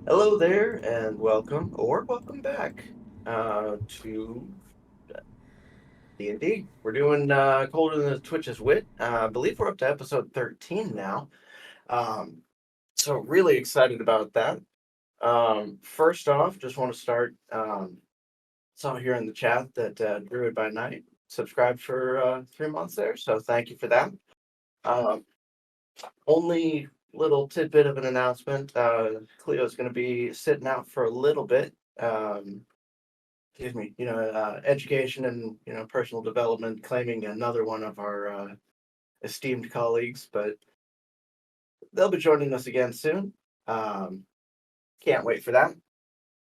Hello there, and welcome back to D&D. We're doing Colder Than the Twitch's Wit. I believe we're up to episode 13 now. Um, so really excited about that. First off, just want to start. Saw here in the chat that Druid by Night subscribed for 3 months there, so thank you for that. Um, Only little tidbit of an announcement. Cleo's going to be sitting out for a little bit. Excuse me, education and personal development, claiming another one of our esteemed colleagues, but they'll be joining us again soon. Um, can't wait for that.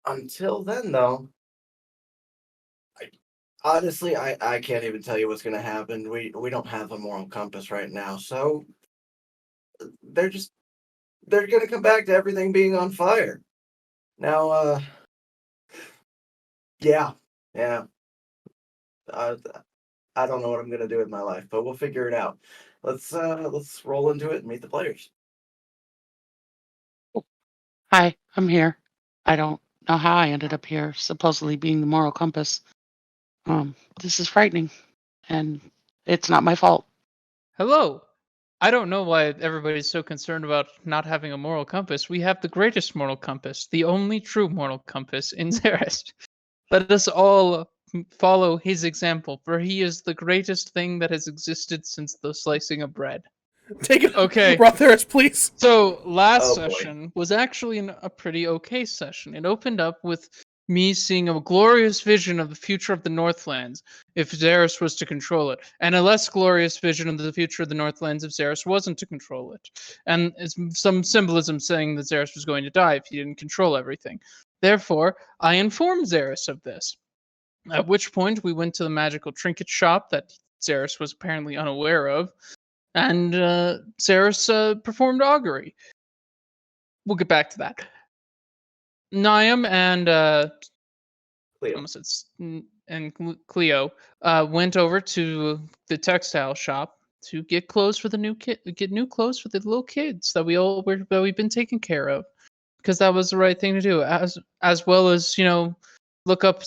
Until then, though, I, honestly, I can't even tell you what's going to happen. We don't have a moral compass right now, so they're just they're going to come back to everything being on fire. Now, yeah, yeah. Uh, I don't know what I'm going to do with my life, but we'll figure it out. Let's roll into it and meet the players. Hi, I'm here. I don't know how I ended up here, supposedly being the moral compass. This is frightening, and it's not my fault. Hello. I don't know why everybody's so concerned about not having a moral compass. We have the greatest moral compass, the only true moral compass in ZERRIS. Let us all follow his example, for he is the greatest thing that has existed since the slicing of bread. Take it, Okay. RA-THERIS, please. So last Oh, boy. session was actually a pretty okay session. It opened up with me seeing a glorious vision of the future of the Northlands if ZERRIS was to control it, and a less glorious vision of the future of the Northlands if ZERRIS wasn't to control it. And it's some symbolism saying that ZERRIS was going to die if he didn't control everything. Therefore, I informed ZERRIS of this. At which point, we went to the magical trinket shop that ZERRIS was apparently unaware of, and ZERRIS performed augury. We'll get back to that. NIAM and Cleo. almost said and Cleo went over to the textile shop to get clothes for the get new clothes for the little kids that we've been taking care of, because that was the right thing to do, as well as look up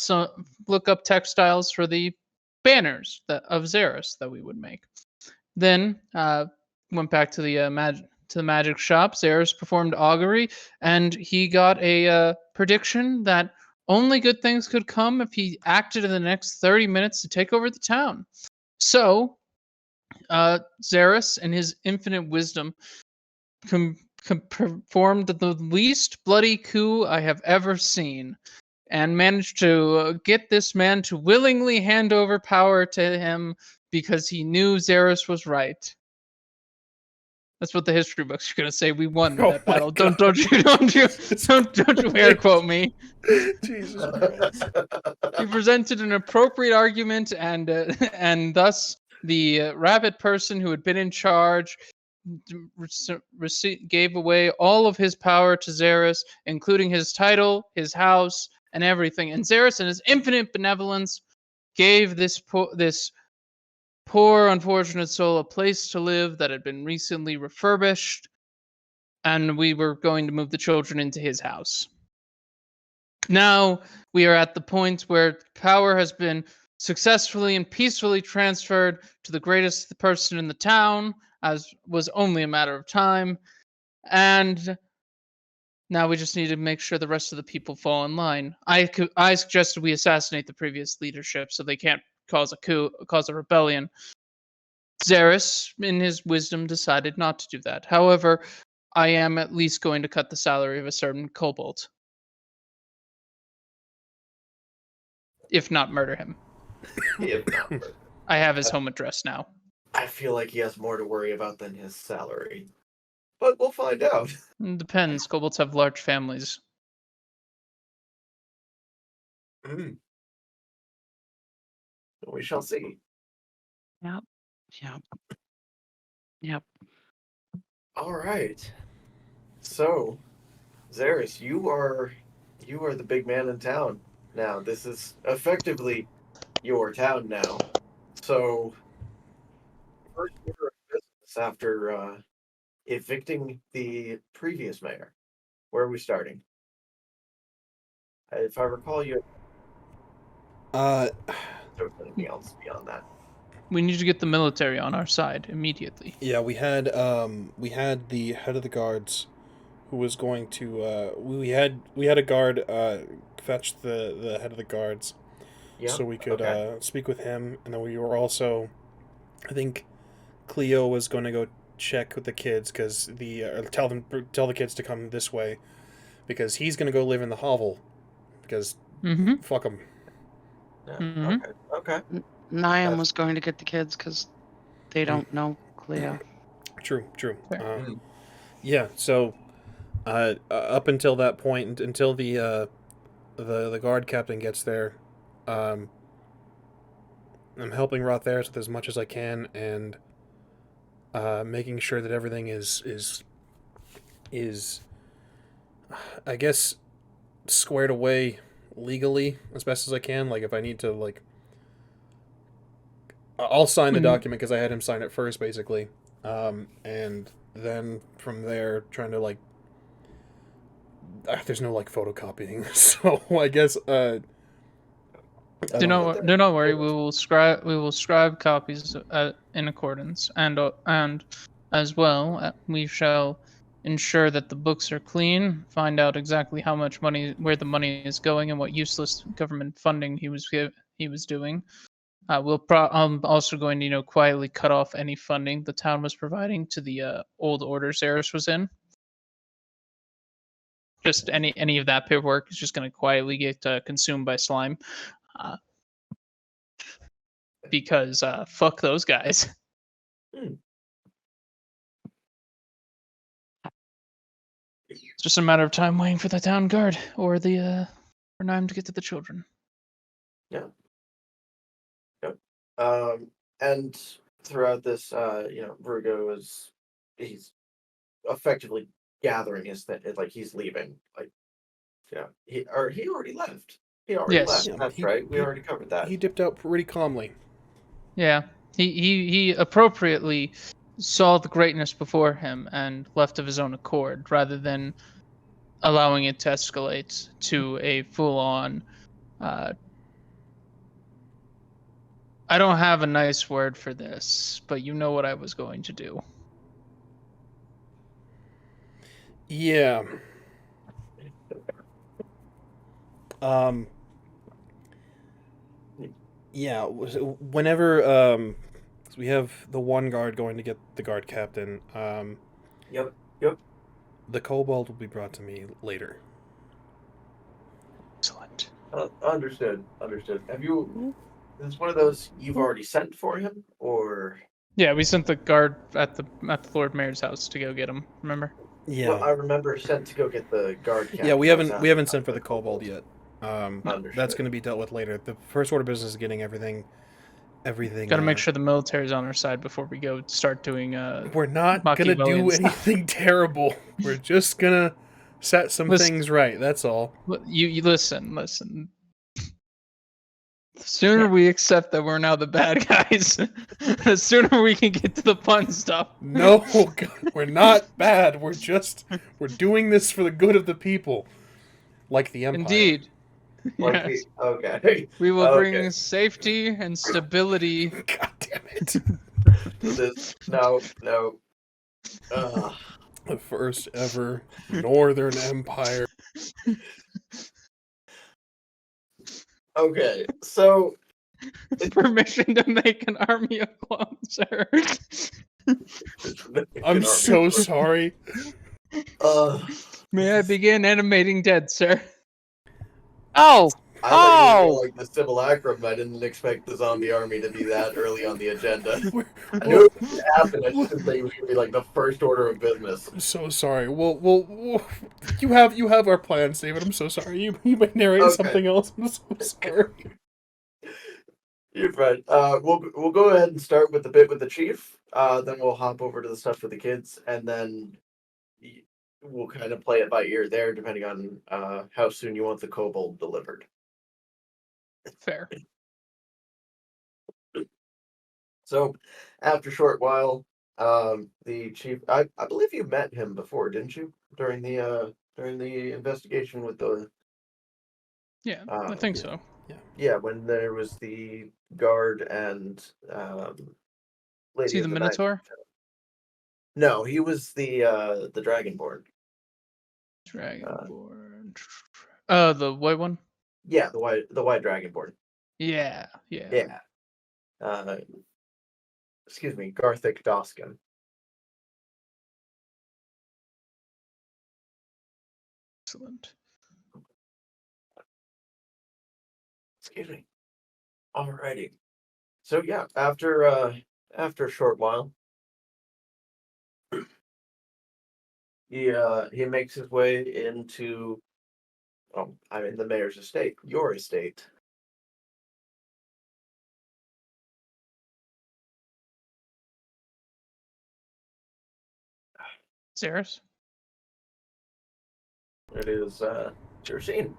textiles for the banners of ZERRIS that we would make. Then went back to the magic shop. ZERRIS performed augury, and he got a prediction that only good things could come if he acted in the next 30 minutes to take over the town. So, ZERRIS, in his infinite wisdom, performed the least bloody coup I have ever seen, and managed to get this man to willingly hand over power to him because he knew ZERRIS was right. That's what the history books are gonna say. We won that battle. Don't you air quote me. Jesus Christ. He presented an appropriate argument, and thus the rabbit person who had been in charge gave away all of his power to ZERRIS, including his title, his house, and everything. And ZERRIS, in his infinite benevolence, gave this poor, unfortunate soul a place to live that had been recently refurbished, and we were going to move the children into his house. Now we are at the point where power has been successfully and peacefully transferred to the greatest person in the town, as was only a matter of time, and now we just need to make sure the rest of the people fall in line. I suggested we assassinate the previous leadership so they can't cause a coup, cause a rebellion. ZERRIS, in his wisdom, decided not to do that. However, I am at least going to cut the salary of a certain kobold, if not murder him. I have his home address now. I feel like he has more to worry about than his salary, but we'll find out. It depends. Kobolds have large families. We shall see. Yep. All right. So, ZERRIS, you are the big man in town now. This is effectively your town now. So, first order of business after evicting the previous mayor. Where are we starting? If I recall, you Uh, there was anything else beyond that. We need to get the military on our side immediately. yeah, we had the head of the guards, who was going to we had a guard fetch the head of the guards, Yeah. so we could Okay. speak with him, and then we were also, I think, Cleo was going to go check with the kids because tell the kids to come this way, because he's going to go live in the hovel, because Mm-hmm. fuck him. Yeah. Mhm. Okay. NIAM That's- was going to get the kids because they don't know Cleo. True. Fair. Yeah. So, up until that point, until the guard captain gets there, I'm helping RA-THERIS with as much as I can, and making sure that everything is I guess squared away legally as best as I can. Like, if I need to, like, I'll sign the Mhm. document because I had him sign it first, basically, and then from there trying to, like, there's no, like, photocopying, so I guess Do not worry. We will scribe copies in accordance, and as well, we shall ensure that the books are clean. Find out exactly how much money, where the money is going, and what useless government funding he was doing. I'm also going to quietly cut off any funding the town was providing to the old order ZERRIS was in. Just any of that paperwork is just going to quietly get consumed by slime. Uh, because fuck those guys. Hmm. It's just a matter of time waiting for the town guard or the for NIAM to get to the children. Yep. And throughout this, Virgo he's effectively gathering his thing, like he's leaving. Like, he already left. He already Yes. left. Yeah, That's he- right. We he- already covered that. he dipped out pretty calmly. Yeah, he appropriately saw the greatness before him and left of his own accord, rather than allowing it to escalate to a full-on. I don't have a nice word for this, but you know what I was going to do. Yeah. Yeah. Whenever so we have the one guard going to get the guard captain. Yep. The kobold will be brought to me later. Excellent. Understood. Have you? Is this one of those you've already sent for him, or? Yeah, we sent the guard at the Lord Mayor's house to go get him. Remember? Yeah. Well, I remember sent to go get the guard captain. Yeah, we haven't That was sent for the after kobold yet. That's Understood. going to be dealt with later. The first order of business is getting everything. Got to make sure the military's on our side before we go start doing. We're not gonna do Machiavellian stuff. anything terrible. We're just gonna set some Listen. things right. That's all. You listen. The sooner we accept that we're now the bad guys, the sooner we can get to the fun stuff. No, God, we're not bad. We're doing this for the good of the people, like the Empire. Indeed. Like Yes. okay. We will Okay. bring safety and stability. God damn it! No. The first ever Northern Empire. Okay, so Permission to make an army of clones, sir. I'm so sorry. May I begin animating dead, sir? Oh, I thought you were Oh! like the simulacrum. I didn't expect the zombie army to be that early on the agenda. We're- I knew it would happen. I just didn't think it was gonna be like the first order of business. I'm so sorry. Well, you have our plans, David. I'm so sorry. You may narrate Okay. something else. I'm so sorry. You're right. We'll go ahead and start with the bit with the chief. Then we'll hop over to the stuff for the kids, and then we'll kind of play it by ear there, depending on how soon you want the kobold delivered. Fair. So, after a short while, the chief, I believe you met him before, didn't you? During the investigation with the Yeah, I think yeah. so. Yeah, when there was the guard and Is he Lady the of the Night. Minotaur? No, he was the Dragonborn. Dragonborn. The white one? Yeah, the white Dragonborn. Yeah. Yeah. Excuse me, Garthik Doskin. Excellent. Excuse me. Alrighty. So yeah, after a short while, he makes his way into the mayor's estate, your estate. ZERRIS? It is it's your scene.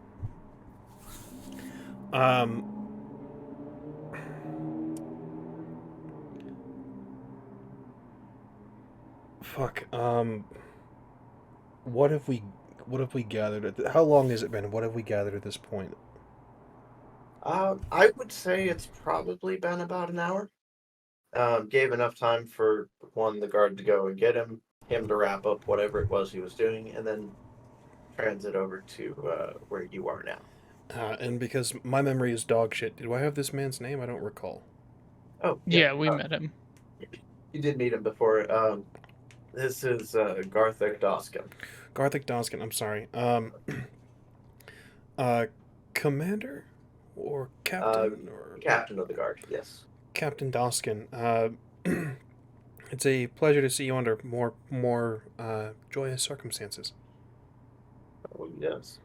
Fuck. What have we gathered how long has it been? What have we gathered at this point? I would say it's probably been about an hour. Gave enough time for the guard to go and get him to wrap up whatever it was he was doing, and then transit over to where you are now. And because my memory is dog shit, do I have this man's name? I don't recall. Oh, Yeah, we met him. You did meet him before. This is Garthik Doskin. Garthik Doskin, I'm sorry. Commander? Or Captain? Or Captain of the guard, yes. Captain Doskin. It's a pleasure to see you under more joyous circumstances. Oh, yes.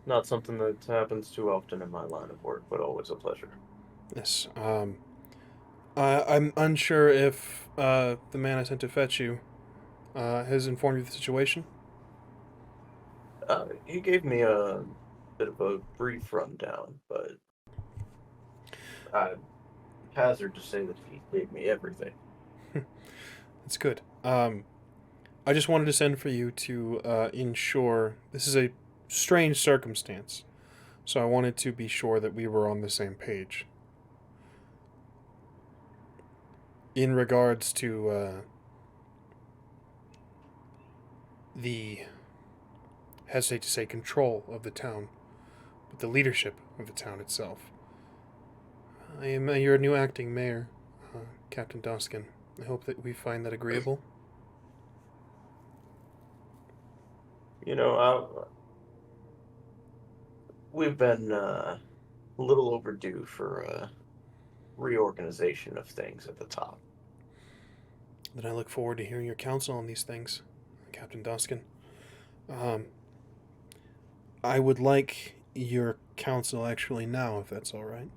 Not something that happens too often in my line of work, but always a pleasure. Yes. I'm unsure if the man I sent to fetch you has informed you of the situation. He gave me a bit of a brief rundown, but I hazard to say that he gave me everything. That's good. I just wanted to send for you to ensure this is a strange circumstance, so I wanted to be sure that we were on the same page. In regards to the, hesitate to say control of the town, but the leadership of the town itself. I am your new acting mayor, Captain Doskin. I hope that we find that agreeable. You know, we've been a little overdue for reorganization of things at the top. Then I look forward to hearing your counsel on these things, Captain Doskin. I would like your counsel actually now, if that's all right.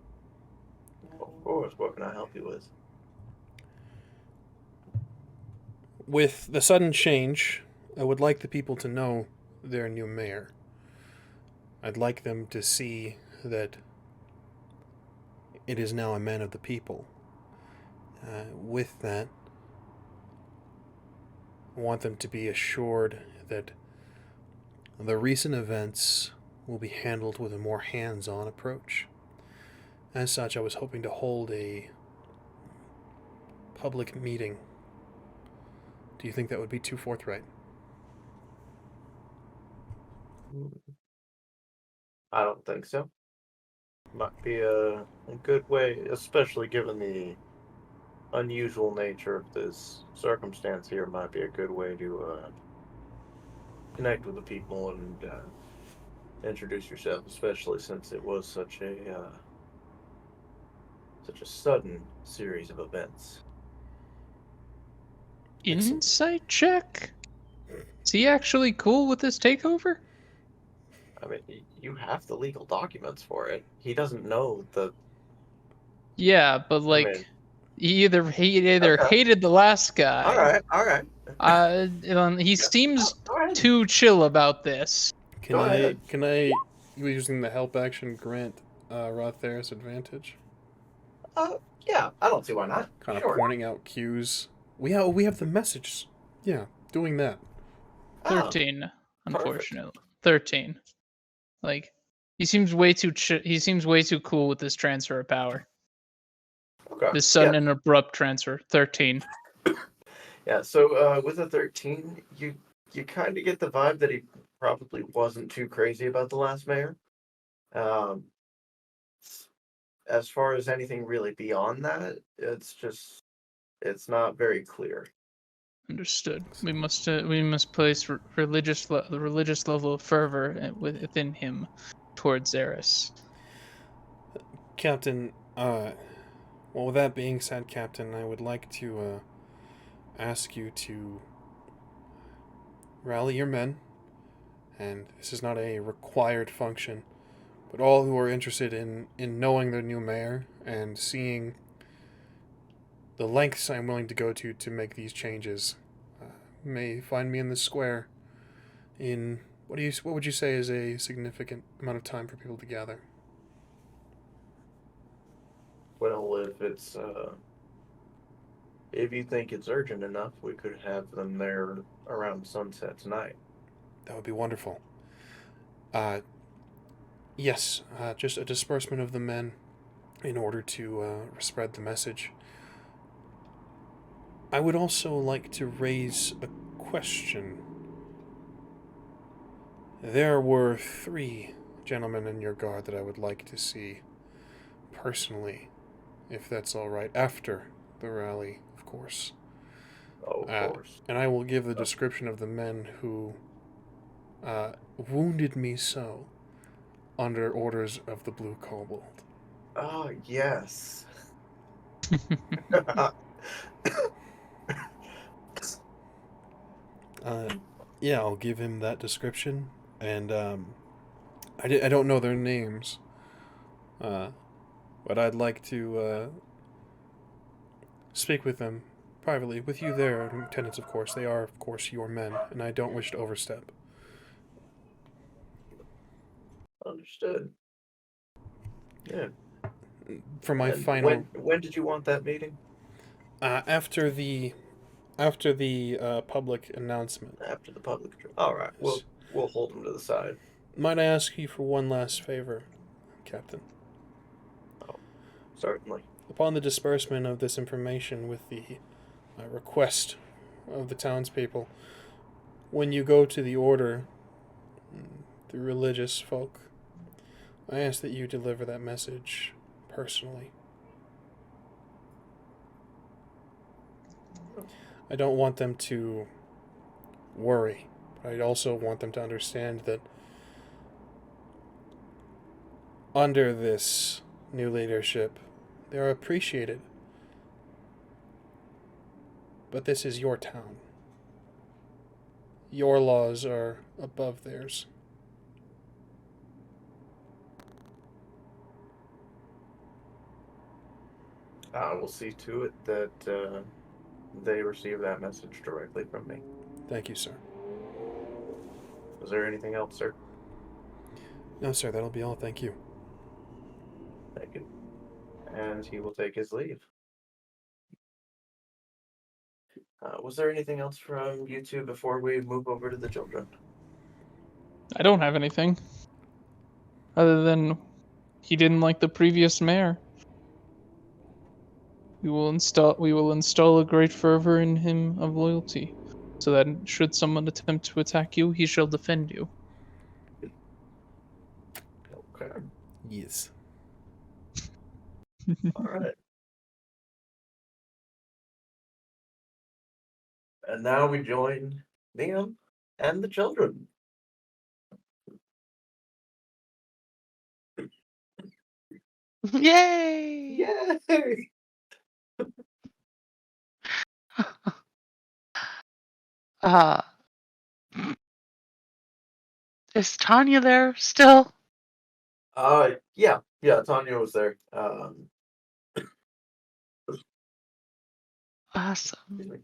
Of course, what can I help you with? With the sudden change, I would like the people to know their new mayor. I'd like them to see that it is now a man of the people. With that, I want them to be assured that the recent events will be handled with a more hands-on approach. As such, I was hoping to hold a public meeting. Do you think that would be too forthright? I don't think so. Might be a good way, especially given the unusual nature of this circumstance here, might be a good way to connect with the people and introduce yourself, especially since it was such a sudden series of events. Insight check? Is he actually cool with this takeover? I mean, you have the legal documents for it. He doesn't know the. Yeah, but like, I mean, he either Okay. hated the last guy. all right. He seems Go ahead. too chill about this. Can Go ahead. Can I, using the help action, grant RA-THERIS advantage? Yeah, I don't see why not. Kind of Sure. pointing out cues. We have the message. Yeah, doing that. Oh, 13, unfortunately. 13. Like, He seems way too he seems way too cool with this transfer of power. Okay. This sudden and abrupt transfer. 13. Yeah. So with a 13, you kind of get the vibe that he probably wasn't too crazy about the last mayor. Um, as far as anything really beyond that, it's not very clear. Understood. We must place the religious level of fervor within him towards ZERRIS. Captain, well, with that being said, Captain, I would like to ask you to rally your men, and this is not a required function, but all who are interested in knowing their new mayor and seeing the lengths I'm willing to go to make these changes may find me in the square in what would you say is a significant amount of time for people to gather? Well, if you think it's urgent enough, we could have them there around sunset tonight. That would be wonderful. Yes, just a disbursement of the men in order to spread the message. I would also like to raise a question. There were 3 gentlemen in your guard that I would like to see personally, if that's all right, after the rally, of course. Oh, of course. And I will give the description of the men who wounded me so under orders of the Blue Kobold. Oh, yes. Yeah, I'll give him that description, and I don't know their names, but I'd like to speak with them privately, with you there, lieutenants, of course. They are, of course, your men, and I don't wish to overstep. Understood. Yeah. For my And final... When did you want that meeting? After the public announcement. After the public. All right. Yes. We'll hold them to the side. Might I ask you for one last favor, Captain? Oh, certainly. Upon the disbursement of this information with the request of the townspeople, when you go to the order, the religious folk, I ask that you deliver that message personally. I don't want them to worry, but I also want them to understand that under this new leadership, they are appreciated. But this is your town. Your laws are above theirs. We'll see to it that they receive that message directly from me. Thank you, sir. Was there anything else, sir? No, sir, that'll be all. Thank you. Thank you. And he will take his leave. Was there anything else from you two before we move over to the children? I don't have anything. Other than he didn't like the previous mayor. We will install a great fervor in him of loyalty, so that should someone attempt to attack you, he shall defend you. Okay. Yes. All right. And now we join NIAM and the children. Yay! Yay! Uh, is Tanya there still? Yeah, Tanya was there. Awesome. Excuse me.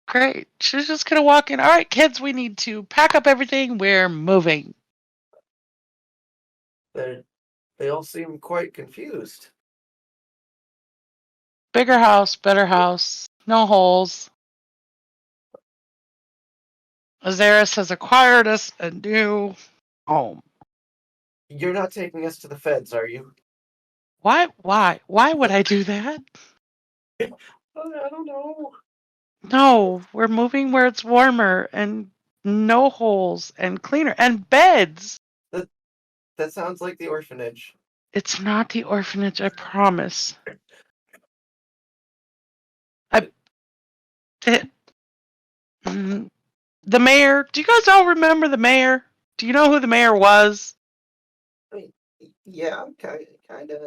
Great. She's just gonna walk in. All right, kids, we need to pack up everything. We're moving. They all seem quite confused. Bigger house, better house, no holes. ZERRIS has acquired us a new home. You're not taking us to the feds, are you? Why? Why would I do that? I don't know. No, we're moving where it's warmer and no holes and cleaner and beds. That sounds like the orphanage. It's not the orphanage, I promise. The mayor. Do you guys all remember the mayor? Do you know who the mayor was? I mean, yeah, kind of.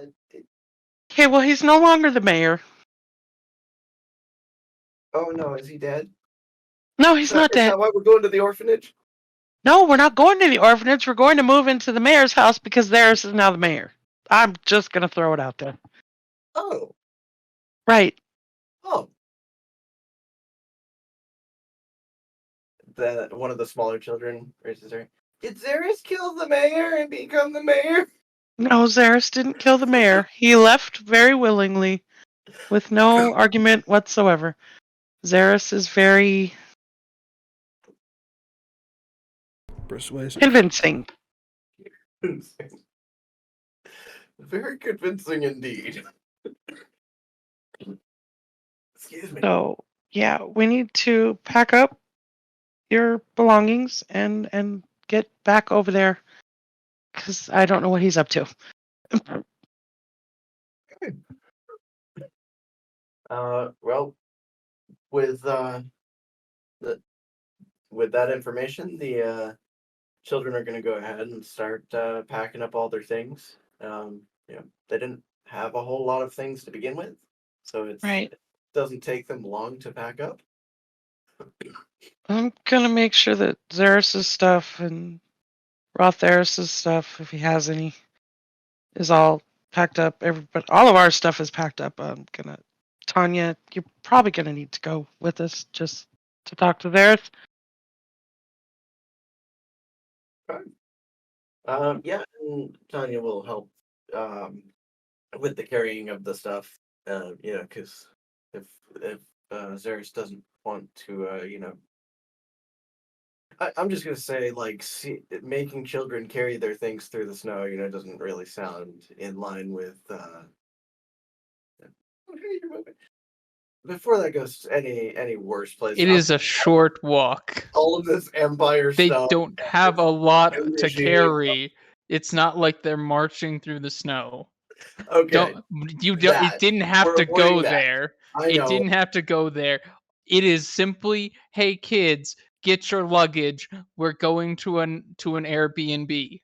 Okay, well, he's no longer the mayor. Oh no, is he dead? No, he's not Is dead. that why we're going to the orphanage? No, we're not going to the orphanage. We're going to move into the mayor's house because theirs is now the mayor. I'm just going to throw it out there. Oh, Right. oh. One of the smaller children raises her. Did ZERRIS kill the mayor and become the mayor? No, ZERRIS didn't kill the mayor. He left very willingly with no argument whatsoever. ZERRIS is very Persuasive. convincing. Very convincing indeed. Excuse me. So, yeah, we need to pack up your belongings and get back over there because I don't know what he's up to. Well, with with that information, the children are going to go ahead and start packing up all their things. They didn't have a whole lot of things to begin with, so it doesn't take them long to pack up. I'm gonna make sure that ZERRIS' stuff and RA-THERIS' stuff, if he has any, is all packed up. But all of our stuff is packed up. Tanya, you're probably gonna need to go with us just to talk to ZERRIS. Yeah, and Tanya will help with the carrying of the stuff. Because if ZERRIS doesn't want to, I'm just gonna say, like, making children carry their things through the snow, doesn't really sound in line with. Before that goes any worse place. It is a short walk. All of this Empire They stuff. don't have a lot to Energy. carry. It's not like they're marching through the snow. Okay. It didn't have to go there. I know. It didn't have to go there. It is simply, hey kids, get your luggage. We're going to an Airbnb.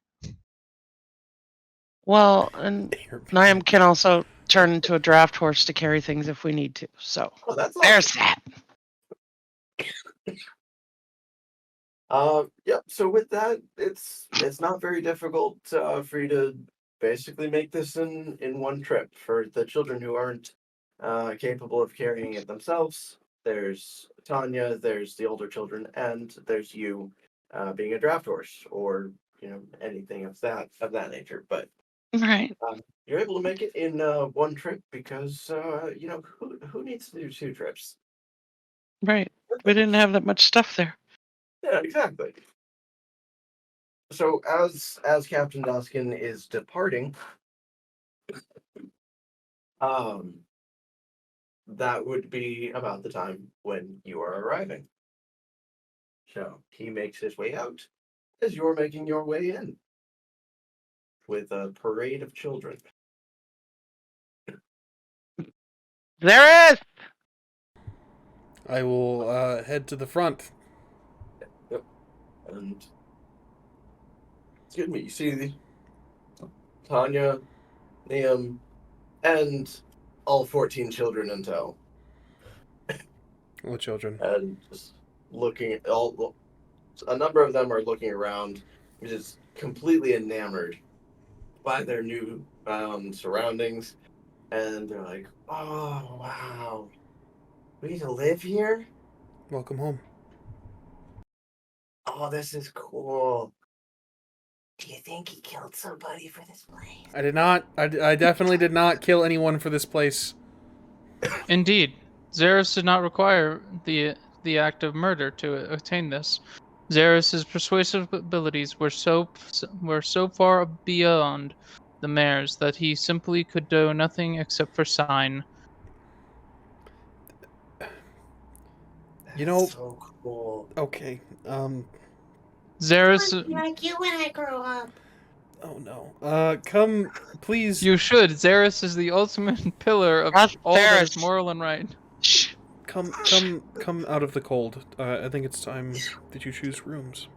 Well, and NIAM can also turn into a draft horse to carry things if we need to. So there's that. Yep. So with that, it's not very difficult for you to basically make this in one trip. For the children who aren't capable of carrying it themselves, there's Tanya, there's the older children, and there's you being a draft horse or anything of that nature. But Right. you're able to make it in one trip because who needs to do two trips? Right. We didn't have that much stuff there. Yeah, exactly. So as Captain Doskin is departing, that would be about the time when you are arriving. So he makes his way out as you're making your way in with a parade of children. There is. I will head to the front. Yep. And excuse me, you see Tanya, NIAM, and all 14 children in tow. What children? And just looking at a number of them are looking around, just completely enamored by their new surroundings, and they're like, "Oh wow, we need to live here? Welcome home. Oh, this is cool. Do you think he killed somebody for this place?" I did not. I definitely did not kill anyone for this place. Indeed, ZERRIS did not require the act of murder to attain this. Zerris's persuasive abilities were so far beyond the mayor's that he simply could do nothing except for sign. You know- so cool. Okay. Zerris, Like you when I grow up. Oh no. Come, please. you should. Zerris is the ultimate pillar of all that is RA-THERIS. moral and right. Shh. Come out of the cold. I think it's time that you choose rooms.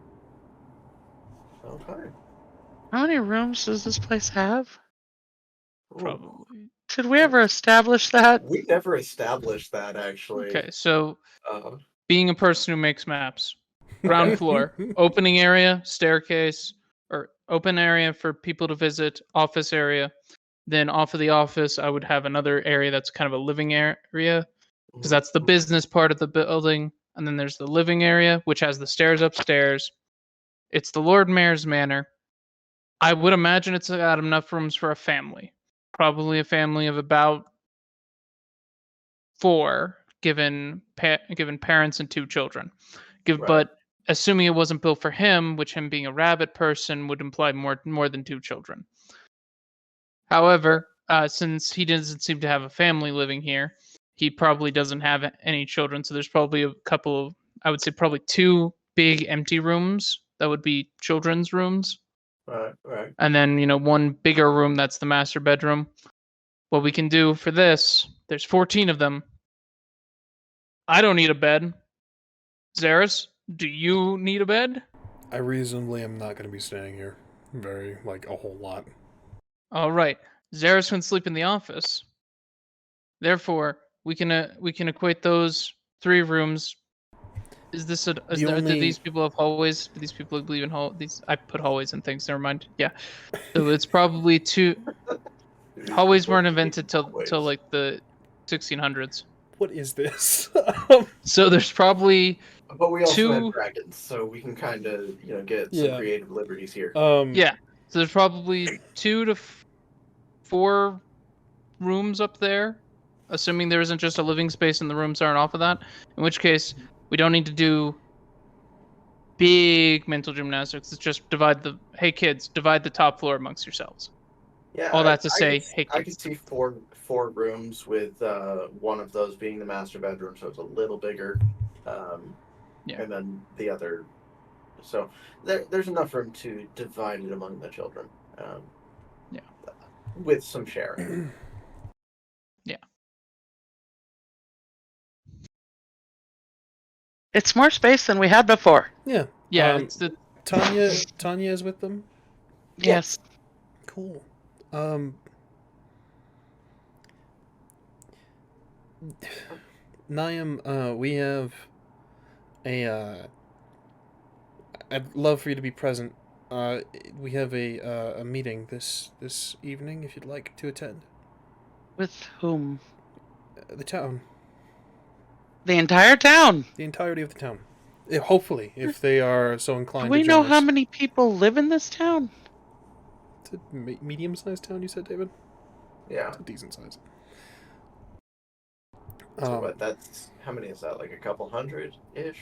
Okay. How many rooms does this place have? Ooh. Probably. Did we ever establish that? We never established that actually. Okay, so Uh, being a person who makes maps, ground floor, opening area, staircase, or open area for people to visit, office area. Then off of the office, I would have another area that's kind of a living area, because that's the business part of the building. And then there's the living area, which has the stairs upstairs. It's the Lord Mayor's Manor. I would imagine it's got enough rooms for a family. Probably a family of about 4, given parents and 2 children. Right. But assuming it wasn't built for him, which him being a rabbit person would imply more than 2 children. However, since he doesn't seem to have a family living here, he probably doesn't have any children. So there's probably a couple of, I would say probably 2 big empty rooms that would be children's rooms. right. And then, 1 bigger room that's the master bedroom. What we can do for this, there's 14 of them. I don't need a bed. Zerris, do you need a bed? I reasonably am not going to be staying here a whole lot. All right. Zerris can sleep in the office. Therefore, we can equate those 3 rooms. Do these people have hallways? Do these people believe in these? I put hallways and things. Never mind. Yeah. So it's probably 2. Hallways weren't invented till like the 1600s. What is this? So there's probably But we also 2. have dragons, so we can kind of get some Yeah. creative liberties here. Yeah. So there's probably 2 to 4 rooms up there, assuming there isn't just a living space and the rooms aren't off of that. In which case, we don't need to do big mental gymnastics. It's just divide the top floor amongst yourselves. Yeah. All that to say, could, hey I could kids. see four rooms with one of those being the master bedroom, so it's a little bigger. Yeah. And then the other. So there's enough room to divide it among the children. Yeah. With some sharing. It's more space than we had before. Yeah. Yeah, Um, it's the Tanya is with them. Yes. Cool. NIAM, we have a. I'd love for you to be present. We have a meeting this evening. If you'd like to attend, With whom? the town, The entire town. the entirety of the town. Hopefully, if they are so inclined. Do we to know join how us. many people live in this town? It's a medium-sized town. You said, David. Yeah. It's a decent size. So what? That's how many is that? Like a couple hundred-ish?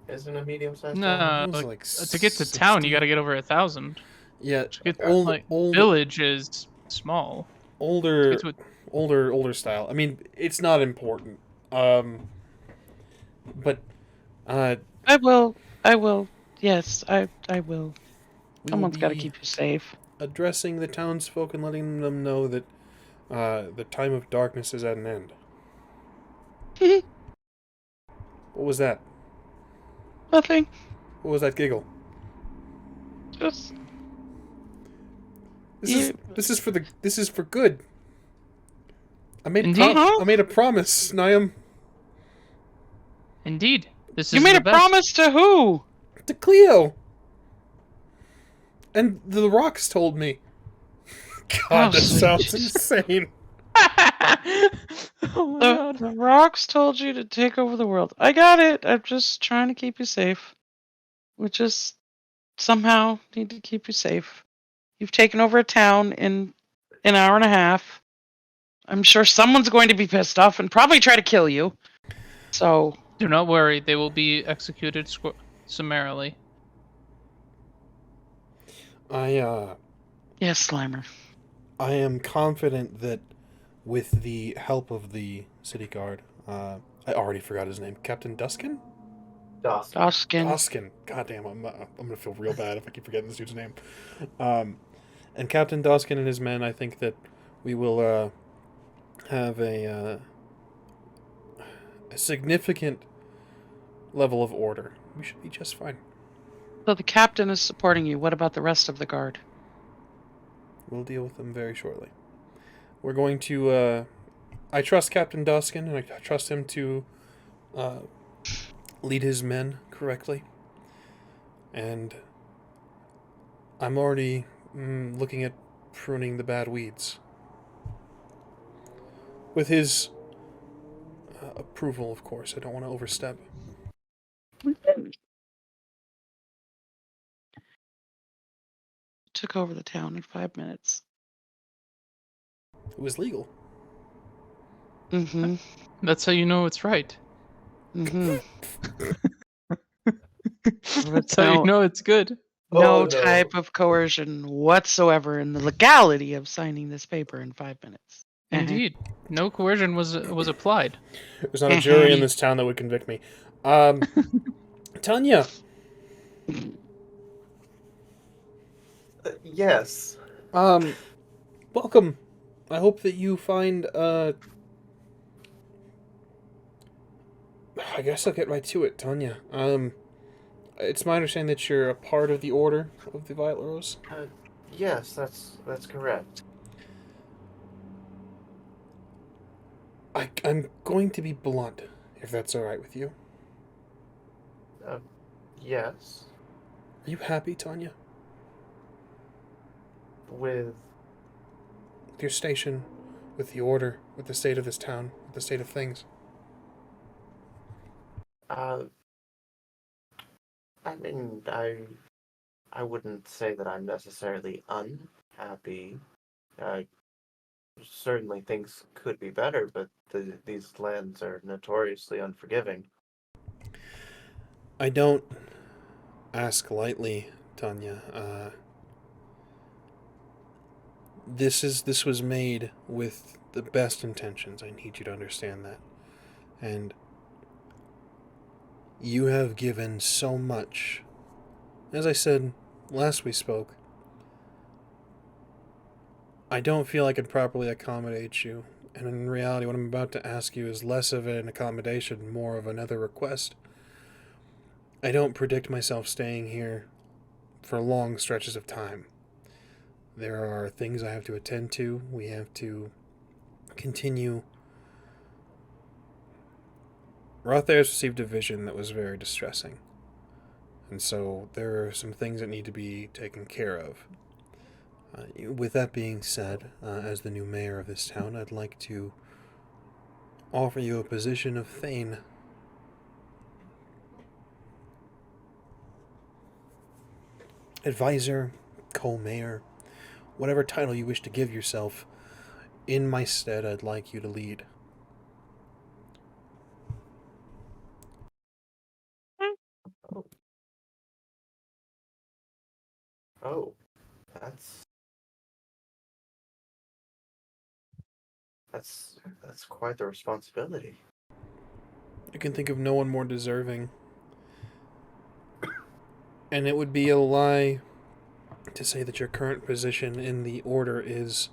Isn't a medium-sized No, town? it was like, like to get to town, 60. you got to get over 1,000. Yeah, To get old, village is small. older, To get to older style. I mean, it's not important. But I will. Yes, I will. we Someone's got to will be keep you safe. addressing the townsfolk and letting them know that the time of darkness is at an end. What was that? Nothing. What was that giggle? Just This is for good. I made Indeed. I made a promise, Niam, Indeed, this is you made the a best. promise to who? to Cleo. And the rocks told me. God, Oh, that sweet sounds Jesus. insane. Oh my The, god. the rocks told you to take over the world. I got it. I'm just trying to keep you safe. We just somehow need to keep you safe. You've taken over a town in an hour and a half. I'm sure someone's going to be pissed off and probably try to kill you. So, Do not worry, they will be executed summarily. I Yes, Slimer. am confident that with the help of the city guard, I already forgot his name, Captain Duskin? Dawson. Doskin. Duskin. Goddamn, I'm gonna feel real bad if I keep forgetting this dude's name. And Captain Duskin and his men, I think that we will have a significant level of order. We should be just fine. So the captain is supporting you. What about the rest of the guard? We'll deal with them very shortly. We're going to. I trust Captain Duskin, and I trust him to lead his men correctly. And I'm already looking at pruning the bad weeds. With his approval, of course. I don't want to overstep. Took over the town in 5 minutes. It was legal. Mm-hmm. That's how you know it's right. Mm-hmm. That's how you know it's good. No Oh, no. type of coercion whatsoever in the legality of signing this paper in 5 minutes. Indeed, no coercion was applied. There's not a jury in this town that would convict me. Tanya, Yes. welcome. I hope that you find, I guess I'll get right to it, Tanya. It's my understanding that you're a part of the Order of the Violet Rose. Yes, that's correct. I'm going to be blunt, if that's alright with you. Yes. Are you happy, Tanya? With With your station, with the Order, with the state of this town, with the state of things? I mean, I wouldn't say that I'm necessarily unhappy. Certainly things could be better, but these lands are notoriously unforgiving. I don't ask lightly, Tanya. This was made with the best intentions. I need you to understand that. And you have given so much. As I said last we spoke, I don't feel I can properly accommodate you. And in reality, what I'm about to ask you is less of an accommodation, more of another request. I don't predict myself staying here for long stretches of time. There are things I have to attend to. We have to continue. RA-THERIS received a vision that was very distressing. And so there are some things that need to be taken care of. With that being said, as the new mayor of this town, I'd like to offer you a position of Thane. Advisor, co-mayor, whatever title you wish to give yourself, in my stead, I'd like you to lead. Oh, that's that's quite the responsibility. You can think of no one more deserving. And it would be a lie to say that your current position in the Order is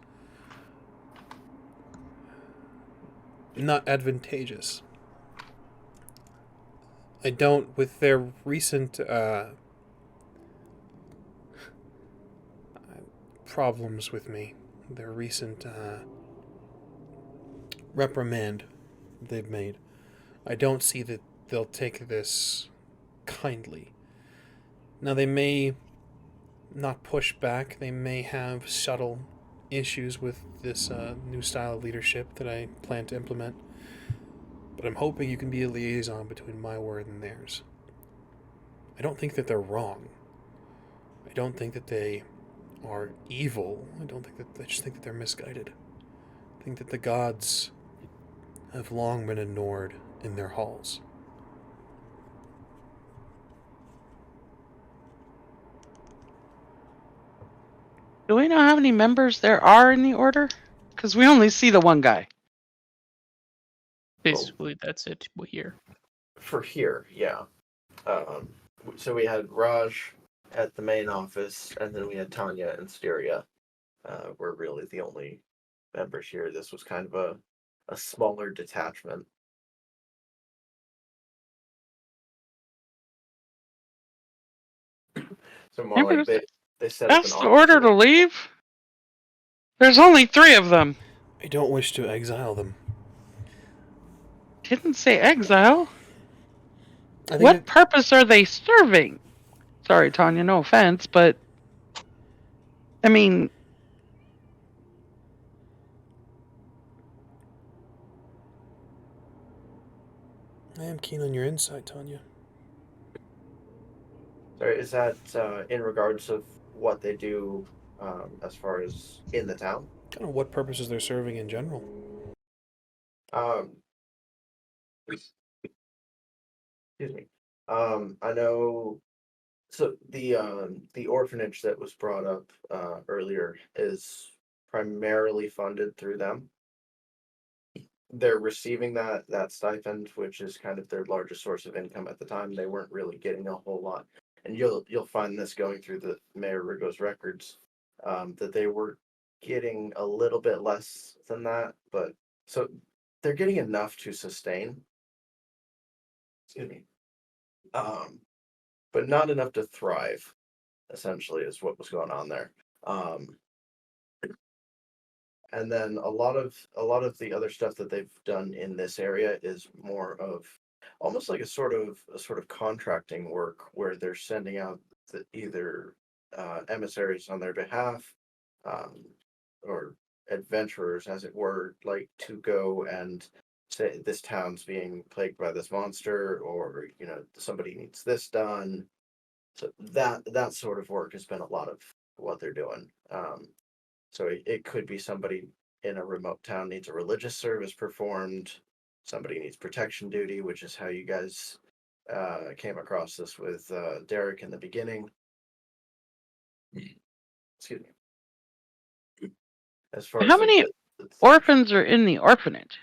not advantageous. I don't, with their recent problems with me, their recent reprimand they've made, I don't see that they'll take this kindly. Now, they may not push back, they may have subtle issues with this new style of leadership that I plan to implement, but I'm hoping you can be a liaison between my word and theirs. I don't think that they're wrong. I don't think that they are evil. I just think that they're misguided. I think that the gods have long been ignored in their halls. Do we know how many members there are in the order? Because we only see the one guy. Basically, that's it here. For here, yeah. So we had Raj at the main office, and then we had Tanya and Styria. Were really the only members here. This was kind of a smaller detachment. So more like they set up That's an the order office. to leave? There's only 3 of them. I don't wish to exile them. Didn't say exile. I think What purpose are they serving? Sorry, Tanya, no offense, but I mean, I am keen on your insight, Tanya. Sorry, is that in regards of what they do as far as in the town? Kind of what purposes they're serving in general. Excuse me. I know. So the orphanage that was brought up earlier is primarily funded through them. They're receiving that stipend, which is kind of their largest source of income at the time. They weren't really getting a whole lot, and you'll find this going through the Mayor Rigo's records that they were getting a little bit less than that, but so they're getting enough to sustain. Excuse me. But not enough to thrive. Essentially, is what was going on there. And then a lot of the other stuff that they've done in this area is more of almost like a sort of contracting work where they're sending out either emissaries on their behalf, or adventurers, as it were, like to go and say this town's being plagued by this monster, or somebody needs this done. So that sort of work has been a lot of what they're doing. So it could be somebody in a remote town needs a religious service performed. Somebody needs protection duty, which is how you guys came across this with Derek in the beginning. Excuse me. As far how as many orphans are in the orphanage?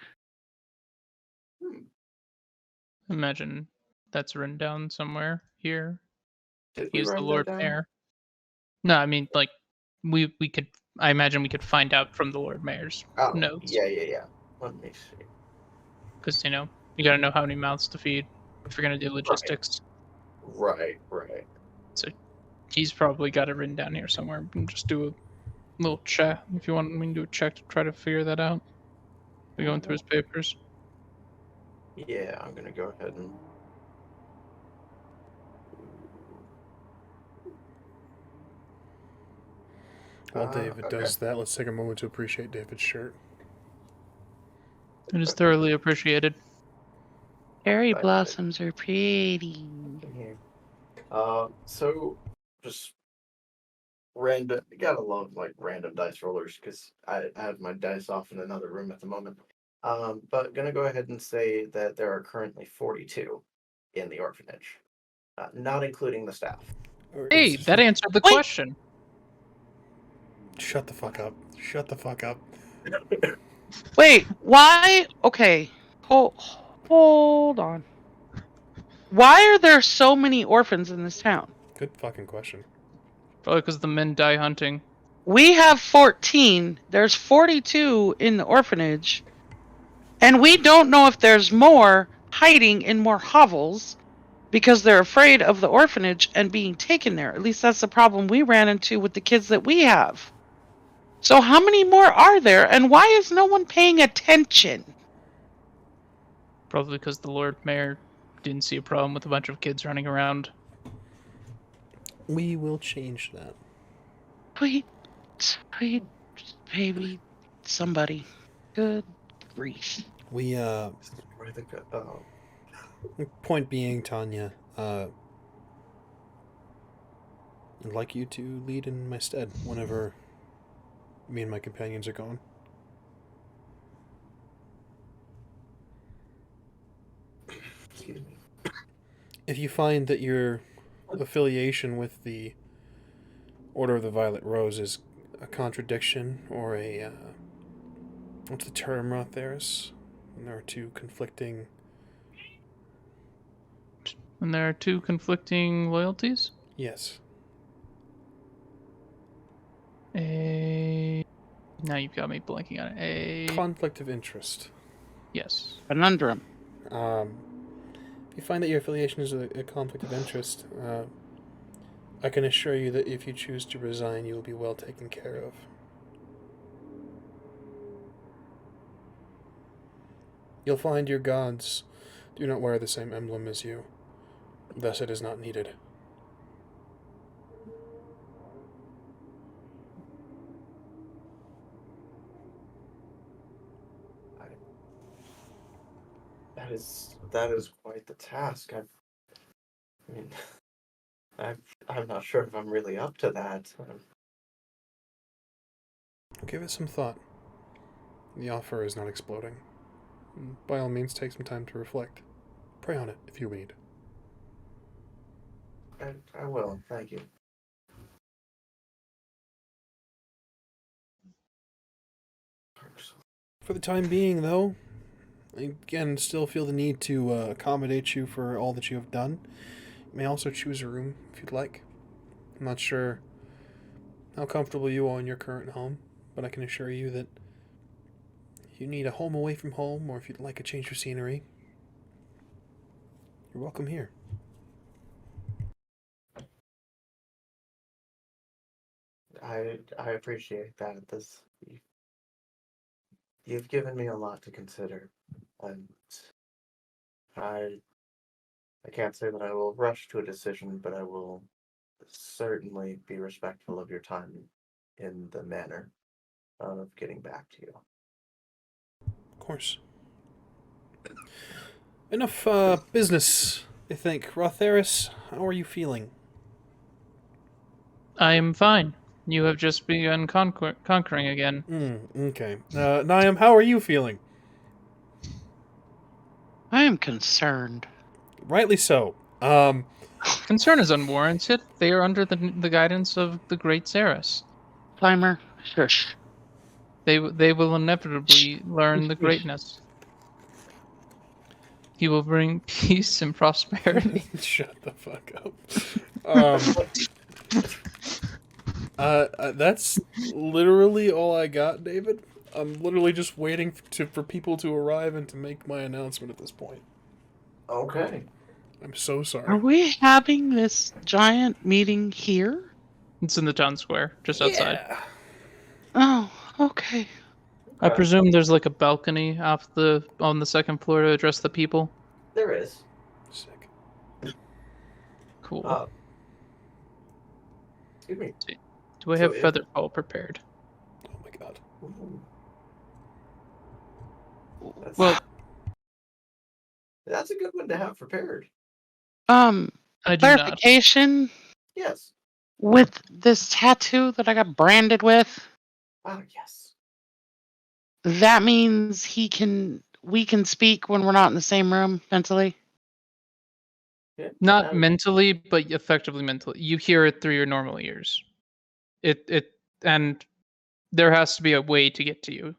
Imagine that's written down somewhere here. Did we He's the write that Lord down? Mayor. No, I mean, like, we could. I imagine we could find out from the Lord Mayor's Oh, notes. yeah. Let me see. Because you gotta know how many mouths to feed if you're gonna do logistics. Right. So he's probably got it written down here somewhere. We can just do a little check if you want. We can do a check to try to figure that out. We're going through his papers. Yeah, I'm gonna go ahead and. While David okay. does that, let's take a moment to appreciate David's shirt. It is thoroughly appreciated. Cherry Right. blossoms are pretty. So just random. You gotta love like random dice rollers because I have my dice off in another room at the moment. But gonna go ahead and say that there are currently 42 in the orphanage, not including the staff. Hey, that answered the Wait. question. Shut the fuck up. Shut the fuck up. Wait, why? Okay, hold on. Why are there so many orphans in this town? Good fucking question. Probably because the men die hunting. We have 14. There's 42 in the orphanage. And we don't know if there's more hiding in more hovels because they're afraid of the orphanage and being taken there. At least that's the problem we ran into with the kids that we have. So how many more are there, and why is no one paying attention? Probably because the Lord Mayor didn't see a problem with a bunch of kids running around. We will change that. Sweet, baby, somebody. Good grief. We, Where they go? Oh, point being, Tanya, I'd like you to lead in my stead whenever me and my companions are gone. excuse me. If you find that your affiliation with the Order of the Violet Rose is a contradiction or a what's the term, RA-THERIS? When there are two conflicting. When there are two conflicting loyalties? Yes. Now you've got me blanking on it. Conflict of interest. Yes. Conundrum. If you find that your affiliation is a conflict of interest, I can assure you that if you choose to resign, you will be well taken care of. You'll find your gods do not wear the same emblem as you. Thus it is not needed. That is quite the task. I mean, I'm not sure if I'm really up to that. Give it some thought. The offer is not exploding. By all means, take some time to reflect. Pray on it if you need. I will. Thank you. For the time being, though, I again still feel the need to accommodate you for all that you have done. You may also choose a room if you'd like. I'm not sure how comfortable you are in your current home, but I can assure you that if you need a home away from home, or if you'd like a change of scenery, you're welcome here. I appreciate that. You've given me a lot to consider, and I can't say that I will rush to a decision, but I will certainly be respectful of your time in the manner of getting back to you. Of course. Enough business, I think. RA-THERIS, how are you feeling? I am fine. You have just begun conquering again. Okay. NIAM, how are you feeling? I am concerned. Rightly so. Concern is unwarranted. They are under the guidance of the great ZERRIS. Climber, shush. They will inevitably learn the greatness. He will bring peace and prosperity. Shut the fuck up. That's literally all I got, David. I'm literally just waiting for people to arrive and to make my announcement at this point. Okay. I'm so sorry. Are we having this giant meeting here? It's in the town square, just outside. Yeah. Oh, okay. I presume there's like a balcony on the second floor to address the people. There is. Sick. Cool. Excuse me. Do I have feather fall prepared? Oh my god. That's a good one to have prepared. I do not. Clarification Yes. with this tattoo that I got branded with. Ah, yes. That means we can speak when we're not in the same room mentally. Yeah. Not mentally, but effectively mentally. You hear it through your normal ears. And there has to be a way to get to you.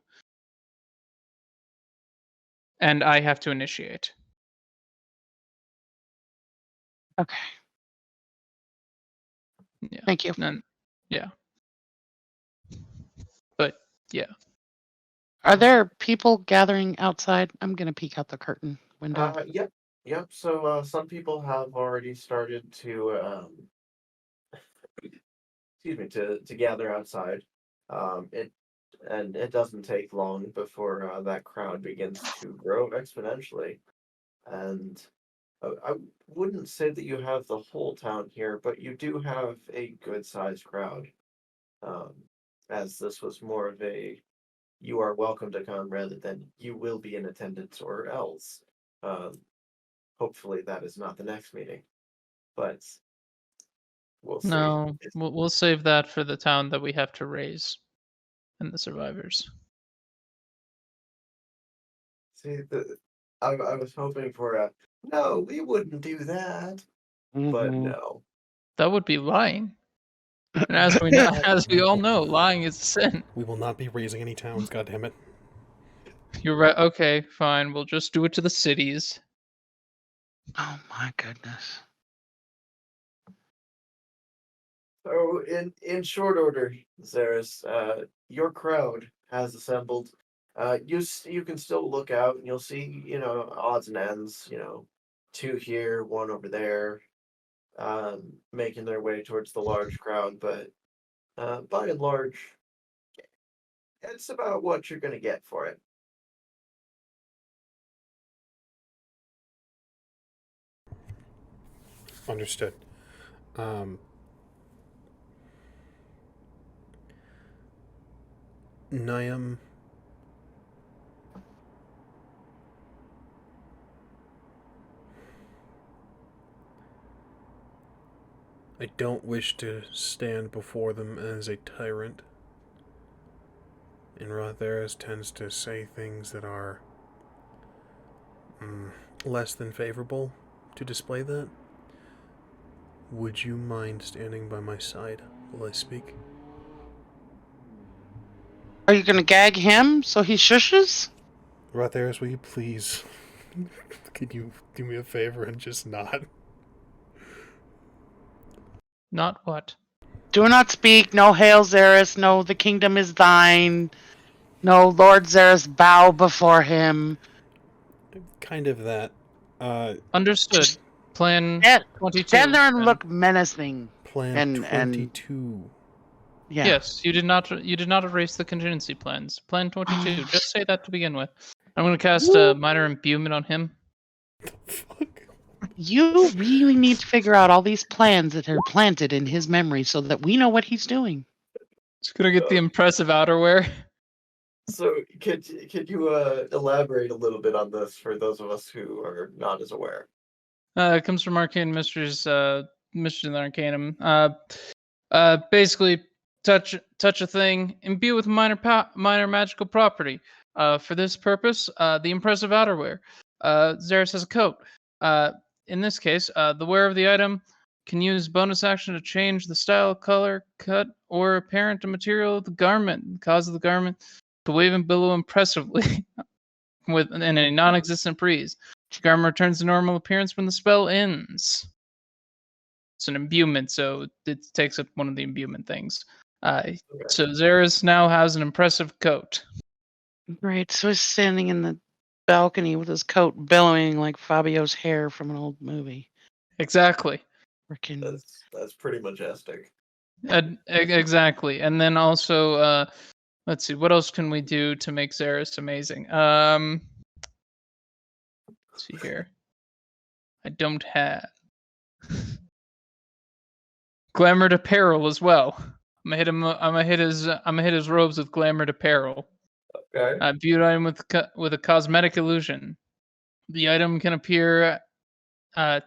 And I have to initiate. Okay. Yeah. Thank you. And yeah. But yeah. Are there people gathering outside? I'm gonna peek out the curtain window. Yep. So some people have already started to excuse me, to gather outside. It doesn't take long before that crowd begins to grow exponentially. And I wouldn't say that you have the whole town here, but you do have a good-sized crowd. As this was more of a you are welcome to come rather than you will be in attendance or else. Hopefully that is not the next meeting, but we'll see. No, we'll save that for the town that we have to raise and the survivors. See, I was hoping for a no, we wouldn't do that, but no. That would be lying. And as we know, as we all know, lying is a sin. We will not be raising any towns, goddammit. You're right. Okay, fine. We'll just do it to the cities. Oh my goodness. So, in short order, Zeris, your crowd has assembled. You can still look out and you'll see, odds and ends, two here, one over there, making their way towards the large crowd. But by and large, it's about what you're going to get for it. Understood. NIAM. I don't wish to stand before them as a tyrant. And RA-THERIS tends to say things that are less than favorable to display that. Would you mind standing by my side while I speak? Are you gonna gag him so he shushes? RA-THERIS, will you please... Could you do me a favor and just not? Not what? Do not speak. No, hail Zerris. No, the kingdom is thine. No, Lord Zerris, bow before him. Kind of that. Understood. Just Plan 22. stand there and then. look menacing. Plan And- 22. Yeah. Yes, you did not erase the contingency plans. Plan 22. Just say that to begin with. I'm going to cast a minor imbuement on him. Fuck. You really need to figure out all these plans that are planted in his memory so that we know what he's doing. It's going to get the impressive outerwear. So, could you elaborate a little bit on this for those of us who are not as aware? It comes from Arcane Mysteries, Mysteries in the Arcanum. Basically, touch a thing, imbue with minor magical property. For this purpose, the impressive outerwear. Zeris has a coat. In this case, the wearer of the item can use bonus action to change the style, color, cut, or apparent material of the garment. The cause of the garment to wave and billow impressively in a non-existent breeze. The garment returns to normal appearance when the spell ends. It's an imbuement, so it takes up one of the imbuement things. So Zeris now has an impressive coat. Great. So he's standing in the balcony with his coat billowing like Fabio's hair from an old movie. Exactly. Freaking. That's pretty majestic. Exactly. And then also, let's see, what else can we do to make Zeris amazing? Let's see here. I don't have glamored apparel as well. I'm gonna hit his robes with glamored apparel. Okay. Viewed item with a cosmetic illusion. The item can appear. The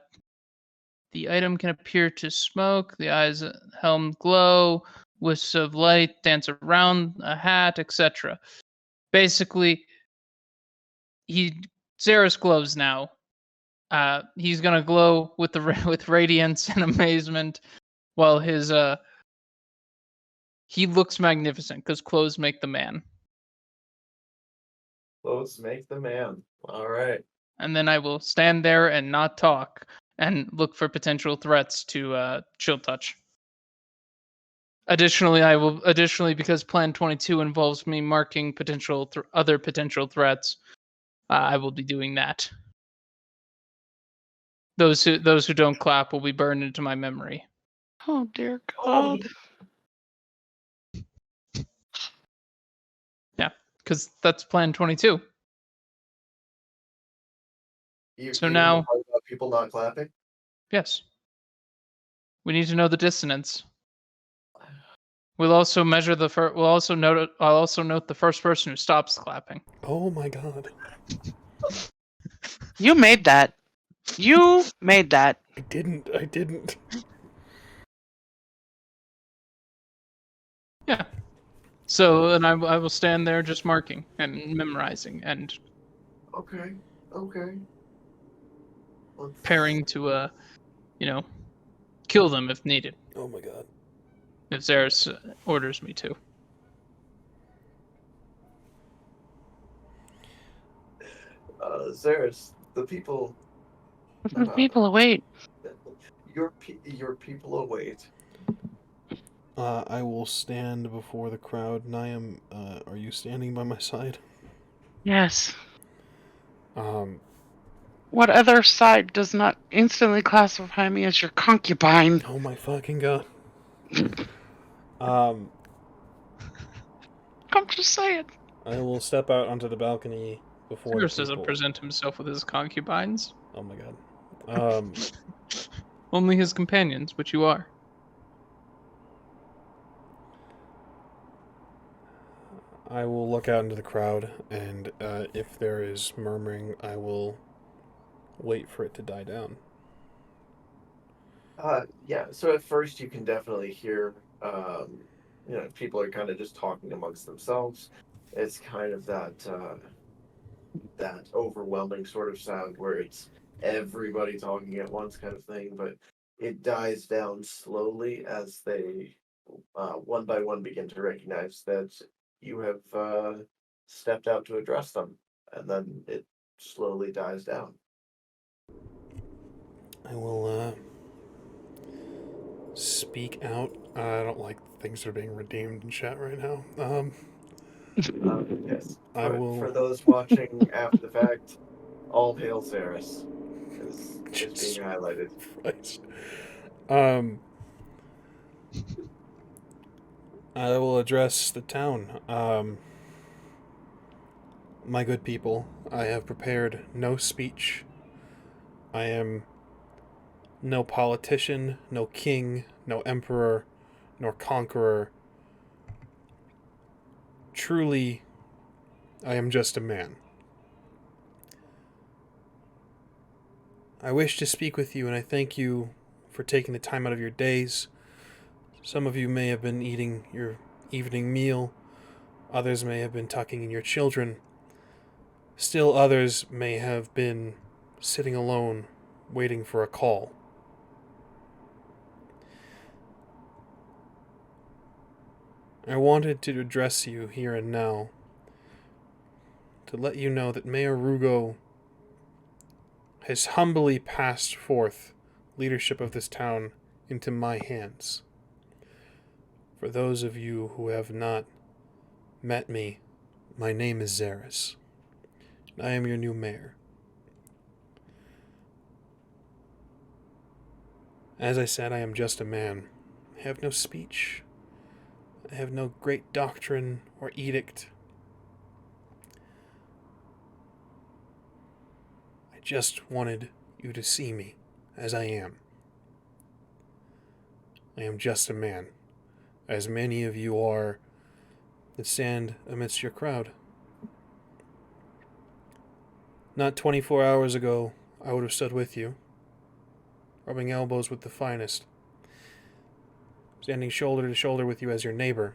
item can appear to smoke. The eyes helm glow. Wisps of light dance around a hat, etc. Basically, Zeris glows now. He's gonna glow with with radiance and amazement, while his he looks magnificent because clothes make the man. Clothes make the man. All right. And then I will stand there and not talk and look for potential threats to chill touch. Additionally, because Plan 22 involves me marking other potential threats, I will be doing that. Those who don't clap will be burned into my memory. Oh dear God. Yeah, because that's Plan 22. So You now- know about people not clapping. Yes. We need to know the dissonance. We'll also measure I'll also note the first person who stops clapping. Oh my god. You made that. You made that. I didn't. Yeah. So, and I will stand there just marking and memorizing and Okay. Let's... preparing to, kill them if needed. Oh my god. if ZERRIS orders me to. ZERRIS, the people, The people await. your people await. I will stand before the crowd. NIAM, are you standing by my side? Yes. Um, What other side does not instantly classify me as your concubine? oh my fucking god. Um, I'm just saying. I will step out onto the balcony before ZERRIS the doesn't people. present himself with his concubines, Oh my god. only his companions, which you are. I will look out into the crowd, and if there is murmuring, I will wait for it to die down. Yeah. So at first you can definitely hear, people are kind of just talking amongst themselves. It's kind of that overwhelming sort of sound where it's everybody talking at once kind of thing, but it dies down slowly as they one by one begin to recognize that you have stepped out to address them, and then it slowly dies down. I will speak out. I don't like things that are being redeemed in chat right now. Yes. I will. For those watching after the fact, all hail ZERRIS is Jesus being highlighted. Christ. I will address the town. My good people, I have prepared no speech. I am no politician, no king, no emperor, nor conqueror. Truly, I am just a man. I wish to speak with you, and I thank you for taking the time out of your days. Some of you may have been eating your evening meal. Others may have been tucking in your children. Still others may have been sitting alone, waiting for a call. I wanted to address you here and now, to let you know that Mayor Rugo has humbly passed forth leadership of this town into my hands. For those of you who have not met me, my name is ZERRIS. I am your new mayor. As I said, I am just a man. I have no speech. I have no great doctrine or edict. I just wanted you to see me as I am. I am just a man, as many of you are that stand amidst your crowd. Not 24 hours ago, I would have stood with you, rubbing elbows with the finest, standing shoulder to shoulder with you as your neighbor.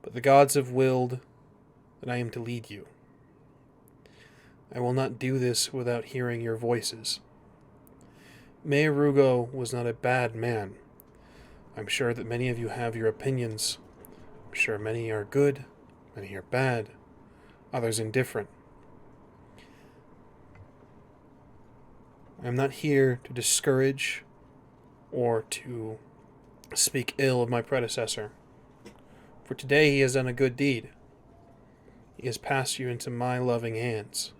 But the gods have willed that I am to lead you. I will not do this without hearing your voices. Mayor Rugo was not a bad man. I'm sure that many of you have your opinions. I'm sure many are good, many are bad, others indifferent. I'm not here to discourage or to speak ill of my predecessor. For today he has done a good deed. He has passed you into my loving hands.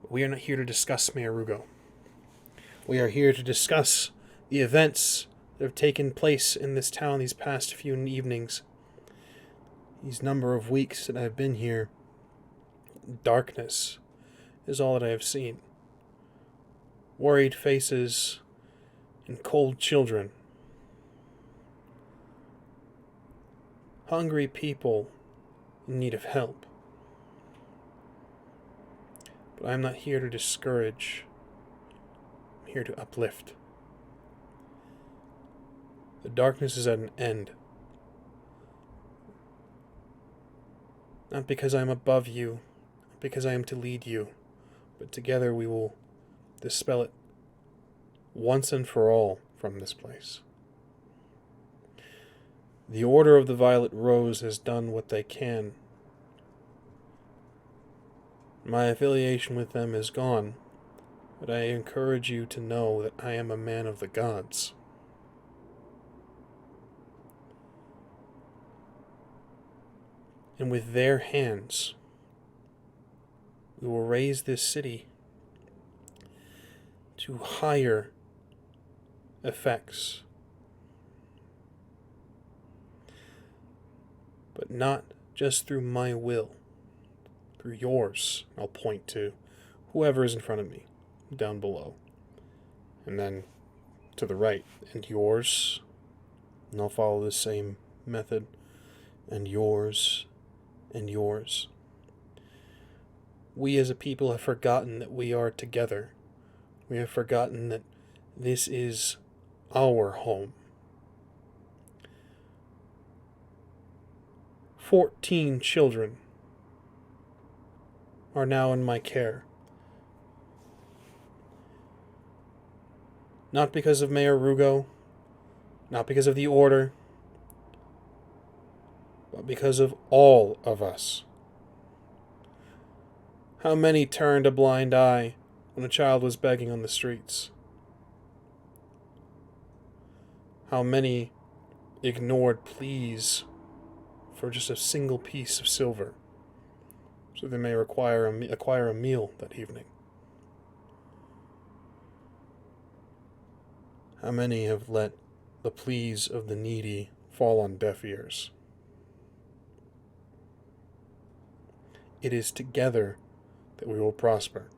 We are not here to discuss Mayor Rugo. We are here to discuss the events that have taken place in this town these past few evenings. These number of weeks that I have been here. Darkness is all that I have seen. Worried faces and cold children. Hungry people in need of help. But I'm not here to discourage. I'm here to uplift. The darkness is at an end. Not because I am above you, not because I am to lead you, but together we will dispel it once and for all from this place. The Order of the Violet Rose has done what they can. My affiliation with them is gone, but I encourage you to know that I am a man of the gods. And with their hands, we will raise this city to higher effects. But not just through my will, through yours. I'll point to whoever is in front of me, down below. And then to the right, and yours. And I'll follow the same method. And yours, and yours. We as a people have forgotten that we are together. We have forgotten that this is our home. 14 children are now in my care. Not because of Mayor Rugo, not because of the Order, but because of all of us. How many turned a blind eye when a child was begging on the streets? How many ignored pleas for just a single piece of silver so they may acquire a meal that evening? How many have let the pleas of the needy fall on deaf ears? It is together that we will prosper.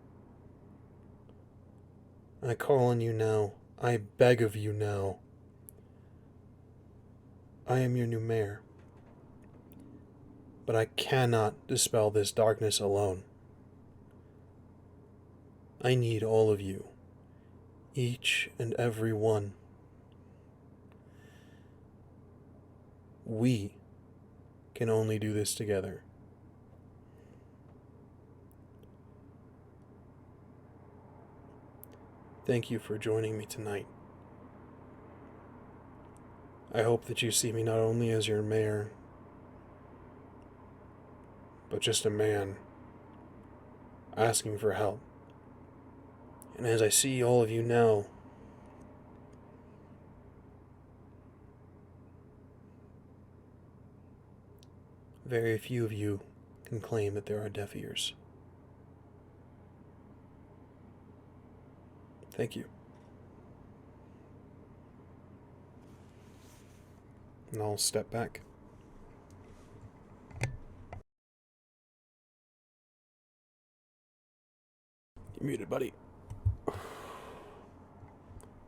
I call on you now. I beg of you now. I am your new mayor. But I cannot dispel this darkness alone. I need all of you. Each and every one. We can only do this together. Thank you for joining me tonight. I hope that you see me not only as your mayor, but just a man asking for help. And as I see all of you now, very few of you can claim that there are deaf ears. Thank you. And I'll step back. You're muted, buddy.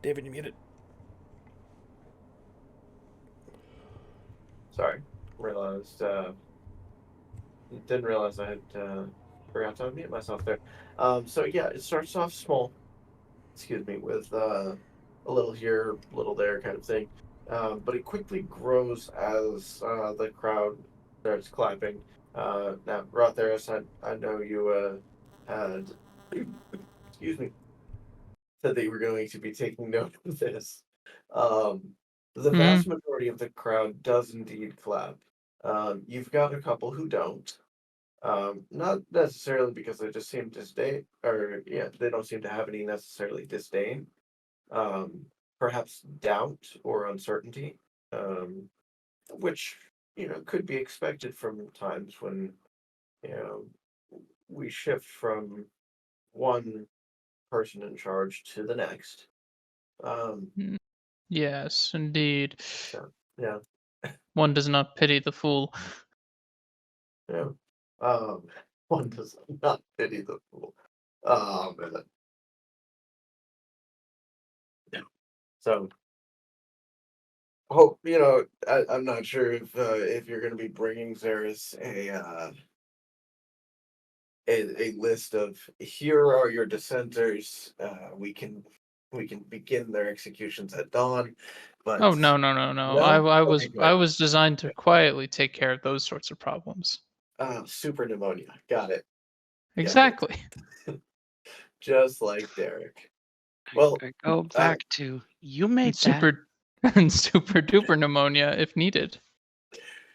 David, you're muted. Sorry, didn't realize I had forgot to unmute myself there. So yeah, it starts off small. Excuse me, with a little here, little there kind of thing. But it quickly grows as the crowd starts clapping. Now, RA-THERIS, I know you had, excuse me, said that you were going to be taking note of this. The vast majority of the crowd does indeed clap. You've got a couple who don't. Not necessarily because they just seem disdain, or yeah, they don't seem to have any necessarily disdain. Perhaps doubt or uncertainty, which could be expected from times when we shift from one person in charge to the next. Yes, indeed. So, yeah. One does not pity the fool. Yeah. One does not pity the fool. Oh man. Yeah. So hope I'm not sure if you're going to be bringing ZERRIS a list of here are your dissenters. We can begin their executions at dawn. But Oh no. No? I Okay, was good. designed to quietly take care of those sorts of problems. Super pneumonia. Got it. Exactly. Just like Derek. Well, I go back to you made that. Super and super duper pneumonia if needed.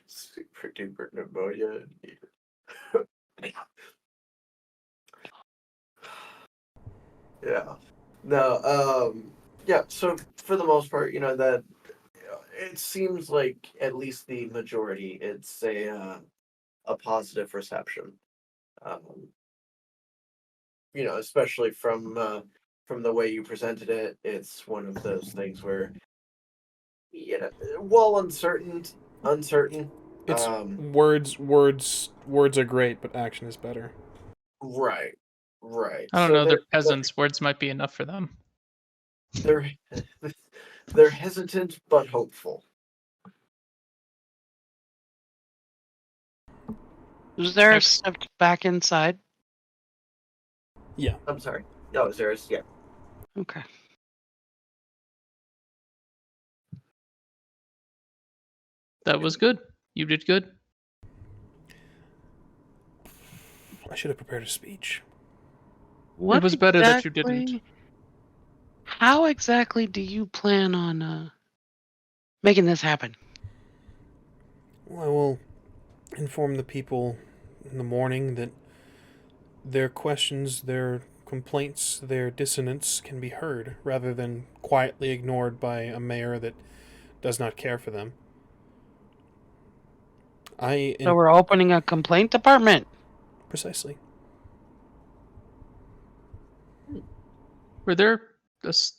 super duper pneumonia. Yeah. No, yeah, so for the most part, that it seems like at least the majority, it's a positive reception. Um, especially from the way you presented it, it's one of those things where, while uncertain, It's um, words are great, but action is better. right, right. I don't So know. They're peasants. Words might be enough for them. they're they're hesitant but hopeful. Was there stepped back inside? Yeah. I'm sorry. No, ZERRIS, yeah. Okay. That was good. You did good. I should have prepared a speech. What It was better that you didn't. exactly- How exactly do you plan on making this happen? Well, I will inform the people in the morning that their questions, their complaints, their dissonance can be heard, rather than quietly ignored by a mayor that does not care for them. So we're opening a complaint department. Precisely. Were there there's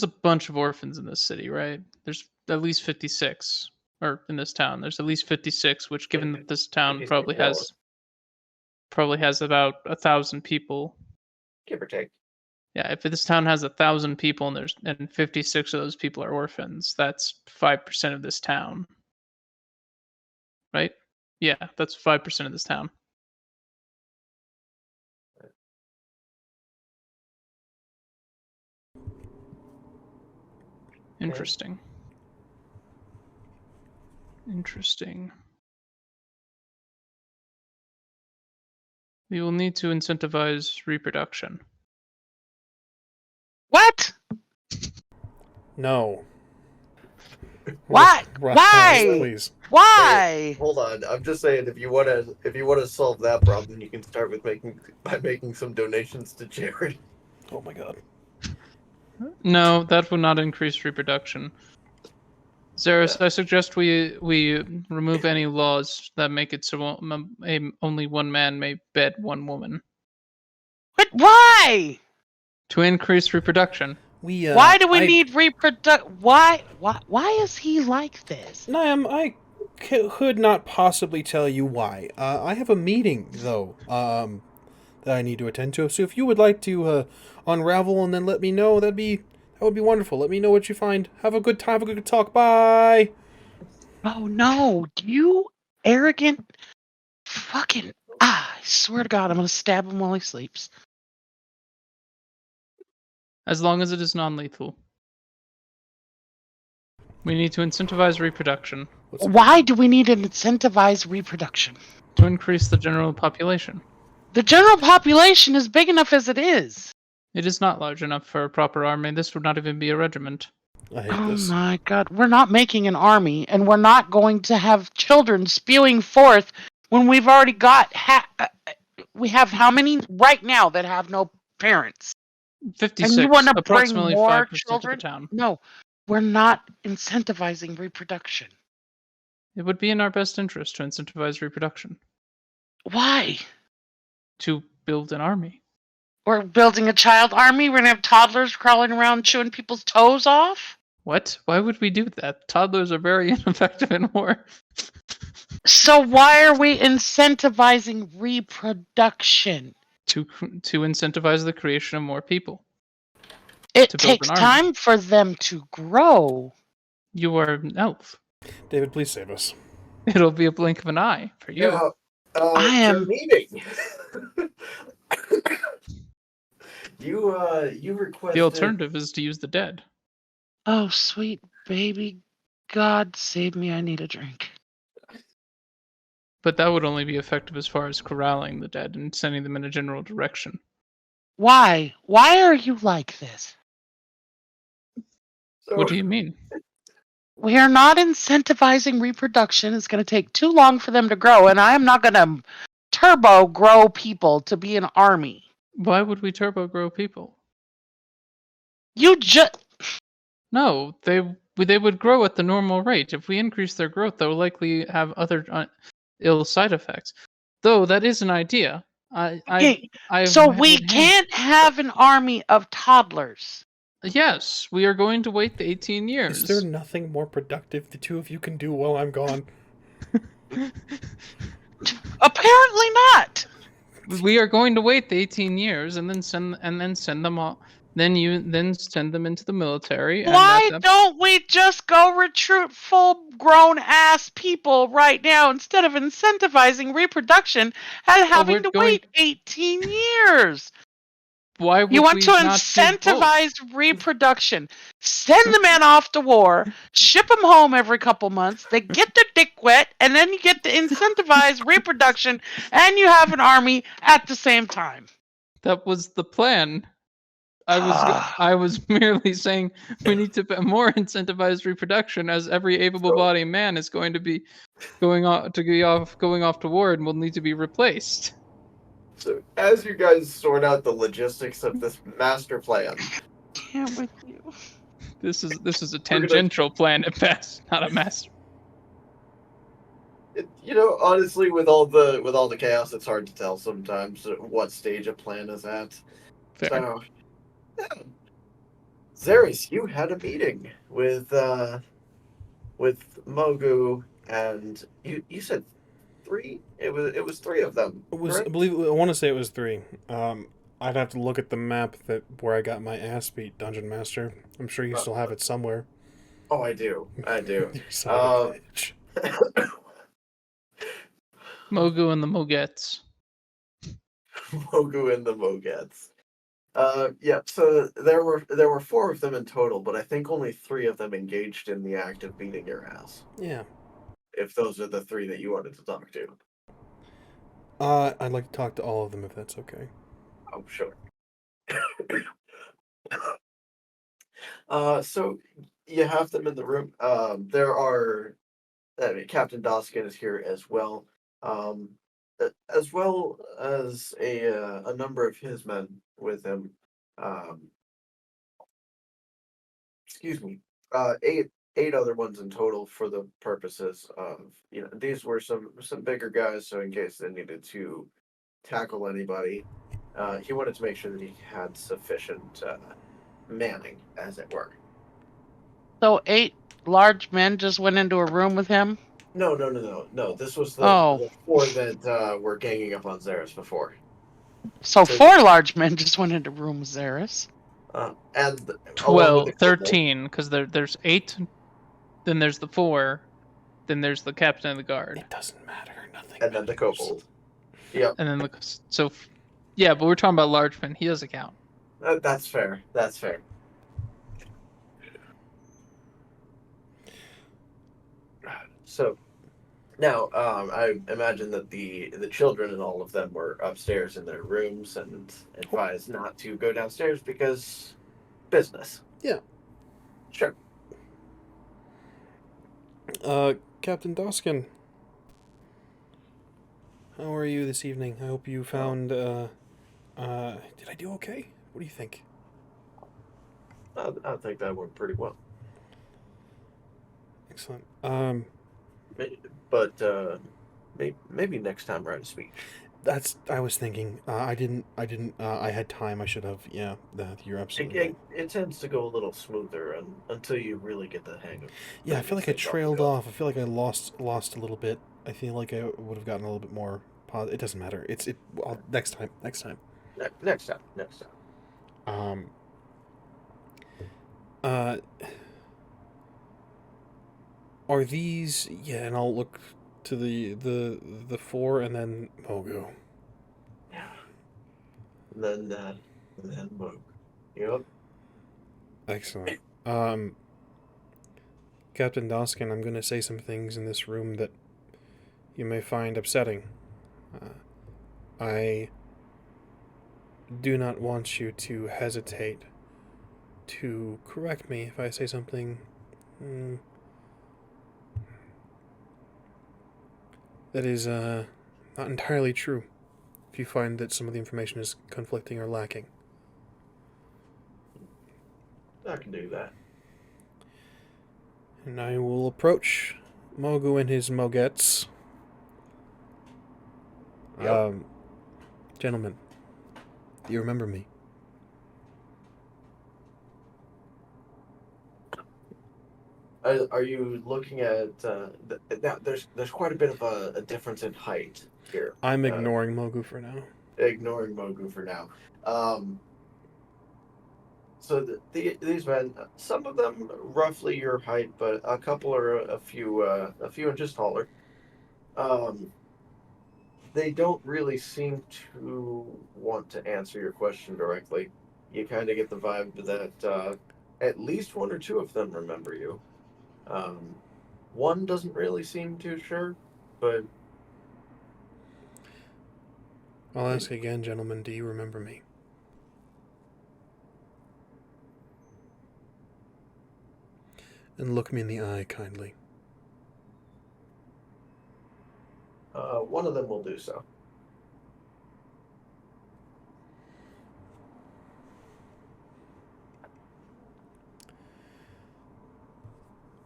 a bunch of orphans in this city, right? There's at least 56, or in this town, there's at least 56. Which, given that this town 56 probably has about 1,000 people. Give or take. Yeah, if this town has 1,000 people and 56 of those people are orphans, that's 5% of this town, right? Yeah, that's 5% of this town. Interesting. Interesting. We will need to incentivize reproduction. What? No. Why? Rough Why? pass, please. Why? Hold on. I'm just saying, if you want to solve that problem, you can start with making some donations to charity. Oh my god. No, that will not increase reproduction. ZERRIS, I suggest we remove any laws that make it so only one man may bed one woman. But why? To increase reproduction. Why do we need Why is he like this? NIAM, I could not possibly tell you why. I have a meeting, though, that I need to attend to. So if you would like to unravel and then let me know, that would be wonderful. Let me know what you find. Have a good time. Have a good talk. Bye. Oh no, you arrogant fucking I swear to God, I'm gonna stab him while he sleeps. As long as it is non-lethal. We need to incentivize reproduction. Why do we need to incentivize reproduction? To increase the general population. The general population is big enough as it is. It is not large enough for a proper army. This would not even be a regiment. I hate Oh this. my God, we're not making an army, and we're not going to have children spewing forth when we've already got we have how many right now that have no parents? 56, and you want to bring approximately more 5% children? of the town. No, we're not incentivizing reproduction. It would be in our best interest to incentivize reproduction. Why? To build an army. We're building a child army? We're going to have toddlers crawling around chewing people's toes off? What? Why would we do that? Toddlers are very ineffective in war. So why are we incentivizing reproduction? To incentivize the creation of more people. It To build takes an army. time for them to grow. You are an elf. David, please save us. It'll be a blink of an eye for you. Yeah, I am- meeting. You requested The alternative is to use the dead. Oh, sweet baby. God save me, I need a drink. But that would only be effective as far as corralling the dead and sending them in a general direction. Why? Why are you like this? So, What do you mean? We are not incentivizing reproduction. It's going to take too long for them to grow, and I am not going to turbo grow people to be an army. Why would we turbo grow people? You just... No, they would grow at the normal rate. If we increase their growth, they'll likely have other ill side effects. Though that is an idea. Okay, I so we would can't have an army of toddlers. Yes, we are going to wait the 18 years. Is there nothing more productive the two of you can do while I'm gone? Apparently not. We are going to wait the 18 years and then send them all. Then send them into the military. Why And don't we just go recruit full-grown ass people right now instead of incentivizing reproduction and having we're to going- wait 18 years? why would You want we to not do both? incentivize reproduction. Send the men off to war, ship them home every couple months, they get their dick wet, and then you get to incentivize reproduction, and you have an army at the same time. That was the plan. I was merely saying we need to more incentivize reproduction, as every able-bodied man is going to be going off to war and will need to be replaced. So, as you guys sort out the logistics of this master plan, Can't with you. This is a tangential plan at best, not a master. honestly, with all the chaos, it's hard to tell sometimes what stage a plan is at. Fair. So, ZERRIS, you had a meeting with Mogu, and you said 3. It was 3 of them. It was, correct? I want to say it was 3. I'd have to look at the map where I got my ass beat, Dungeon Master. I'm sure you still have it somewhere. Oh, I do. You son of a bitch. Mogu and the Mogets. Mogu and the Mogets. Yeah. So there were 4 of them in total, but I think only 3 of them engaged in the act of beating your ass. Yeah. If those are the 3 that you wanted to talk to. I'd like to talk to all of them if that's okay. Oh, sure. So you have them in the room. There are, Captain Doskin is here as well. As well as a number of his men with him. Excuse me. 8 other ones in total for the purposes of, these were some bigger guys, so in case they needed to tackle anybody, he wanted to make sure that he had sufficient manning, as it were. So 8 large men just went into a room with him? No. This was the 4 that were ganging up on ZERRIS before. So 4 large men just went into a room with ZERRIS. And 12, 13, because there's 8, then there's the 4, then there's the captain of the guard. It doesn't matter. Nothing. And then the kobold. Yep. And then yeah, but we're talking about large men. He doesn't count. That's fair. That's fair. So, now, I imagine that the children and all of them were upstairs in their rooms and advised not to go downstairs because business. Yeah. Sure. Captain Doskin. How are you this evening? I hope you found, did I do okay? What do you think? I think that went pretty well. Excellent. But maybe next time write a speech. I was thinking. I had time. I should have. Yeah, you're absolutely right. It tends to go a little smoother until you really get the hang of it. Yeah, I feel like I trailed off. I feel like I lost a little bit. I feel like I would have gotten a little bit more positive. It doesn't matter. Next time. Next time. Are these? Yeah, and I'll look to the 4 and then Mogu. Yeah. And then Mogu. Yep. Excellent. Captain Doskin, I'm going to say some things in this room that you may find upsetting. I do not want you to hesitate to correct me if I say something that is not entirely true, if you find that some of the information is conflicting or lacking. I can do that. And I will approach Mogu and his Mogets. Yep. Gentlemen, do you remember me? Are you looking at now? There's quite a bit of a difference in height here. I'm ignoring Mogu for now. Ignoring Mogu for now. So these men, some of them roughly your height, but a couple are a few inches taller. They don't really seem to want to answer your question directly. You kind of get the vibe that at least one or two of them remember you. One doesn't really seem too sure, but I'll ask again, gentlemen, do you remember me? And look me in the eye kindly. one of them will do so.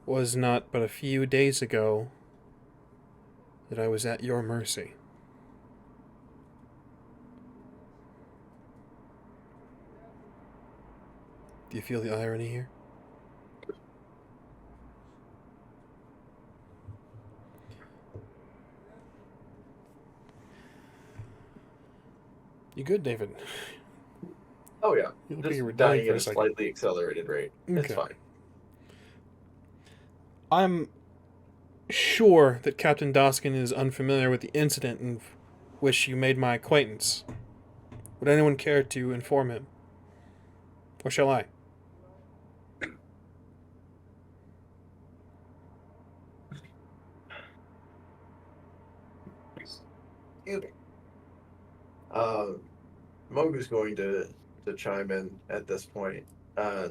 Was not but a few days ago that I was at your mercy. Do you feel the irony here? You good, David? Oh yeah, You look like just you were dying dying for at a a second. slightly accelerated rate. It's Okay. fine. I'm sure that Captain Doskin is unfamiliar with the incident in which you made my acquaintance. Would anyone care to inform him? Or shall I? Excuse me. Mogu's going to chime in at this point. Yeah,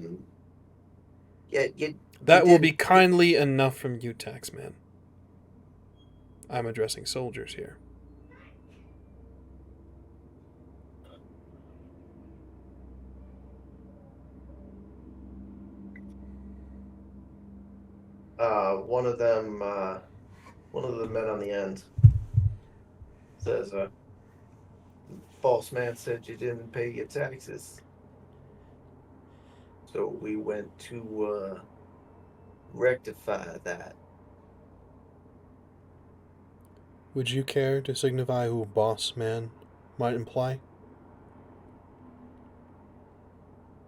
That will did- be kindly enough from you, Taxman. I'm addressing soldiers here. one of them, one of the men on the end says, boss man said you didn't pay your taxes. So we went to rectify that. Would you care to signify who boss man might imply?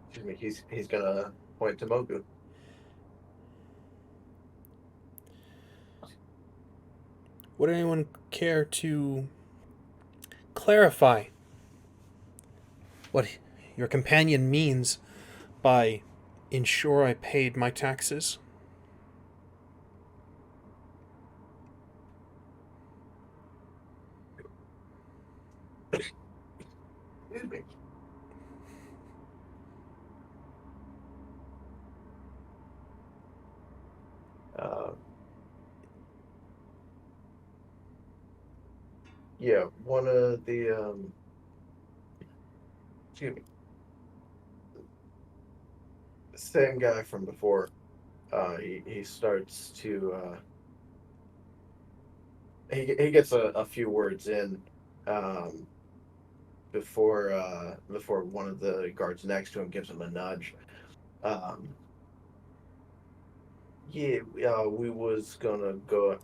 Excuse me, he's gonna point to Mogu. Would anyone care to clarify what your companion means by ensure I paid my taxes? Excuse me. Yeah, one of the excuse me, same guy from before. He starts to he gets a few words in before one of the guards next to him gives him a nudge. Yeah, we was gonna go.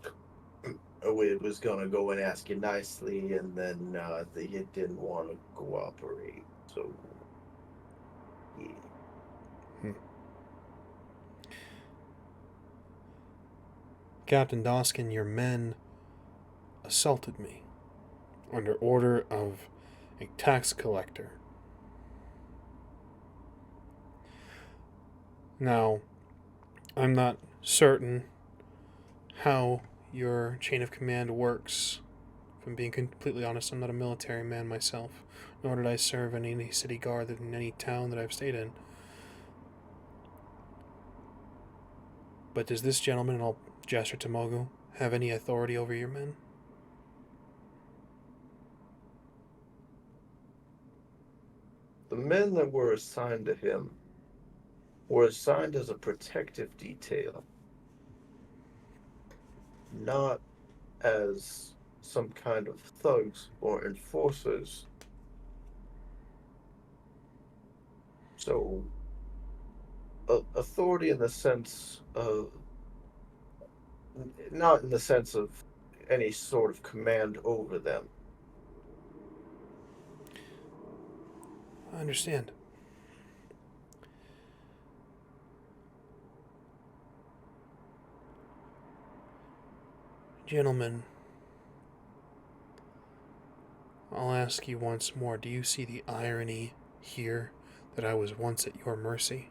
We was gonna go and ask you nicely, and then you didn't want to cooperate. So, yeah. Captain Doskin, your men assaulted me under order of a tax collector. Now, I'm not certain how your chain of command works If I'm being completely honest, I'm not a military man myself, nor did I serve in any city guard in any town that I've stayed in. But does this gentleman, and I'll gesture to Mogu, have any authority over your men? The men that were assigned to him were assigned as a protective detail, not as some kind of thugs or enforcers. So, authority in the sense of, not in the sense of any sort of command over them. I understand. Gentlemen, I'll ask you once more, do you see the irony here that I was once at your mercy?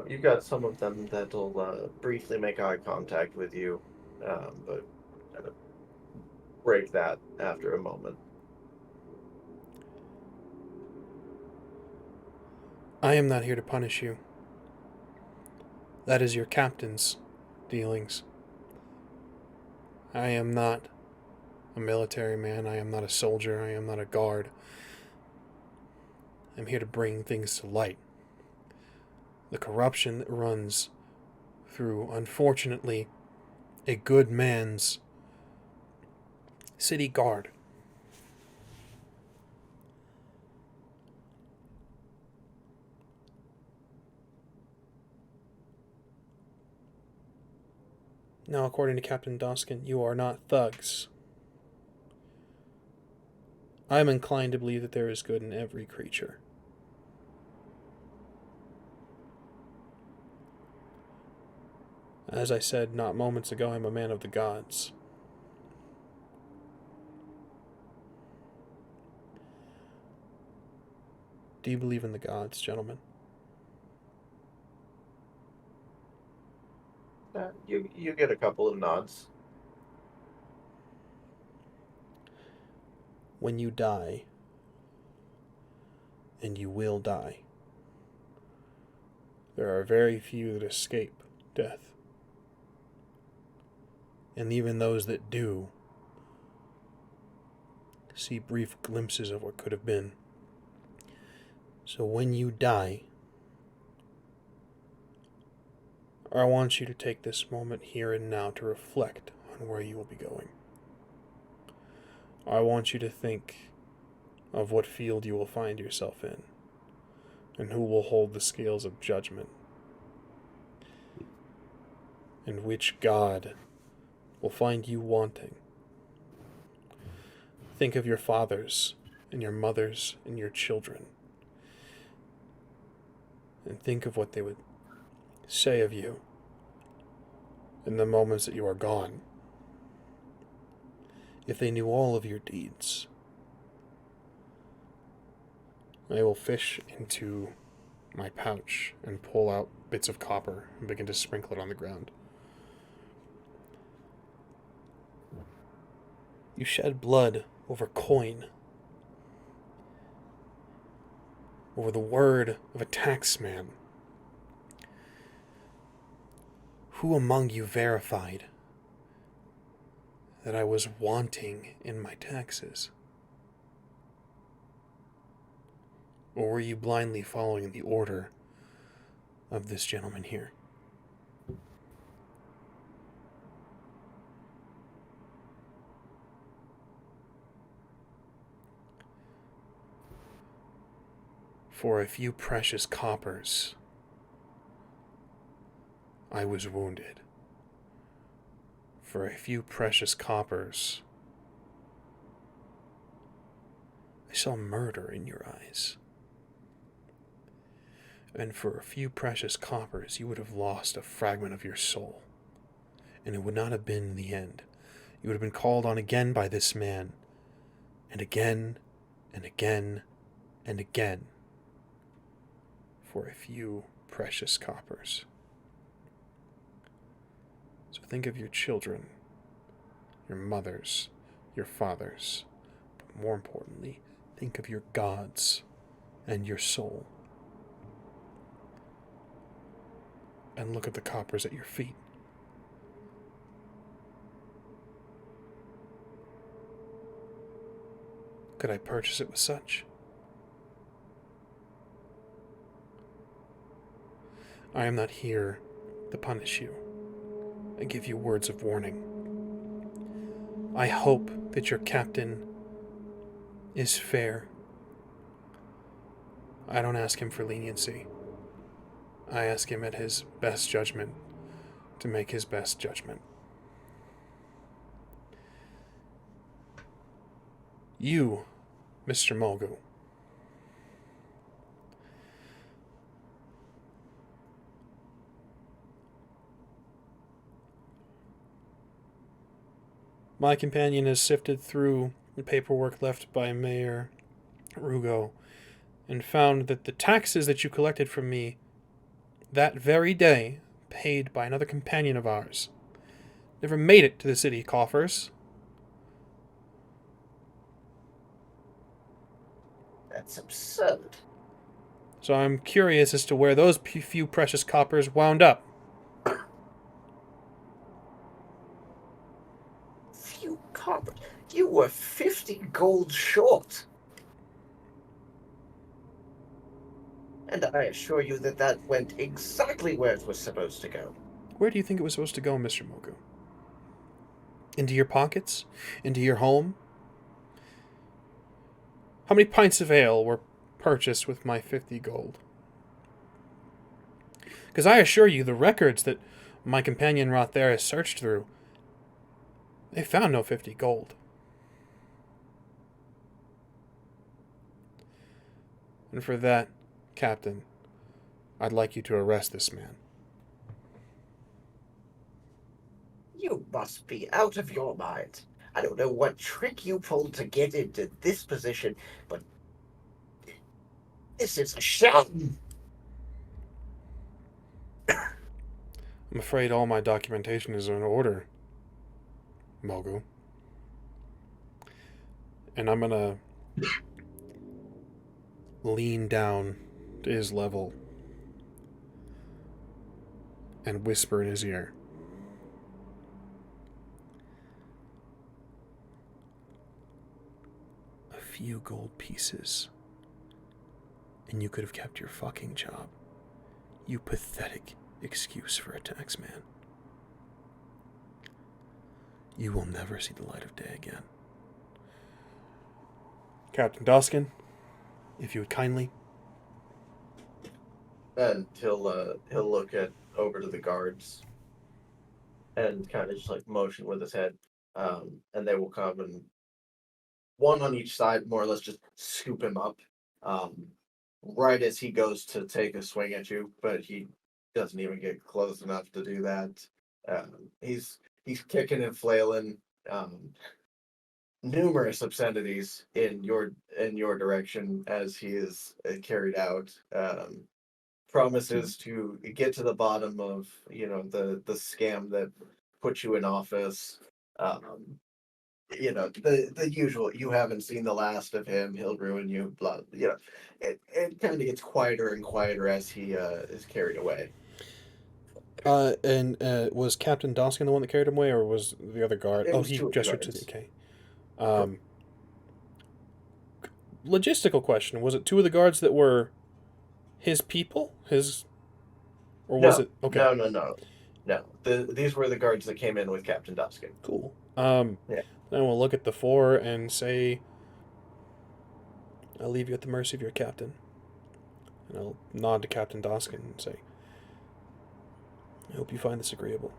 You've got some of them that'll briefly make eye contact with you, but kind of break that after a moment. I am not here to punish you. That is your captain's dealings. I am not a military man. I am not a soldier. I am not a guard. I'm here to bring things to light. The corruption that runs through, unfortunately, a good man's city guard. Now, according to Captain Doskin, you are not thugs. I am inclined to believe that there is good in every creature. As I said not moments ago, I'm a man of the gods. Do you believe in the gods, gentlemen? You get a couple of nods. When you die, and you will die, there are very few that escape death. And even those that do see brief glimpses of what could have been. So when you die, I want you to take this moment here and now to reflect on where you will be going. I want you to think of what field you will find yourself in, and who will hold the scales of judgment, and which God will find you wanting. Think of your fathers, and your mothers, and your children, and think of what they would say of you in the moments that you are gone. If they knew all of your deeds, I will fish into my pouch and pull out bits of copper and begin to sprinkle it on the ground. You shed blood over coin, over the word of a taxman. Who among you verified that I was wanting in my taxes? Or were you blindly following the order of this gentleman here? For a few precious coppers, I was wounded. For a few precious coppers, I saw murder in your eyes. And for a few precious coppers, you would have lost a fragment of your soul. And it would not have been the end. You would have been called on again by this man, and again, and again, and again. for a few precious coppers. So think of your children, your mothers, your fathers, but more importantly, think of your gods and your soul. And look at the coppers at your feet. Could I purchase it with such? I am not here to punish you. I give you words of warning. I hope that your captain is fair. I don't ask him for leniency. I ask him at his best judgment to make his best judgment. You, Mr. Mulgu, my companion has sifted through the paperwork left by Mayor Rugo and found that the taxes that you collected from me that very day, paid by another companion of ours, never made it to the city coffers. That's absurd. So I'm curious as to where those few precious coppers wound up. Few coppers. You were 50 gold short. And I assure you that that went exactly where it was supposed to go. Where do you think it was supposed to go, Mr. Mogu? Into your pockets? Into your home? How many pints of ale were purchased with my 50 gold? Because I assure you, the records that my companion RA-THERIS searched through, they found no 50 gold. And for that, Captain, I'd like you to arrest this man. You must be out of your mind. I don't know what trick you pulled to get into this position, but this is a shame. I'm afraid all my documentation is in order, Mogu. And I'm gonna lean down to his level and whisper in his ear. A few gold pieces, and you could have kept your fucking job. You pathetic excuse for a taxman. You will never see the light of day again. Captain Doskin, if you would kindly. And he'll look over to the guards and kind of just like motion with his head. And they will come and one on each side, more or less, just scoop him up. Right as he goes to take a swing at you, but he doesn't even get close enough to do that. He's kicking and flailing. Numerous obscenities in your direction as he is carried out. Promises to get to the bottom of the scam that put you in office. The usual. You haven't seen the last of him. He'll ruin you. Blah. It kind of gets quieter and quieter as he is carried away. And was Captain Doskin the one that carried him away, or was the other guard? It Oh, was he two of the gestured to guards. the. Okay. Logistical question: was it two of the guards that were his people? Or was it okay? No. These were the guards that came in with Captain Doskin. Cool. Yeah. Then we'll look at the four and say, I'll leave you at the mercy of your captain. And I'll nod to Captain Doskin and say, I hope you find this agreeable.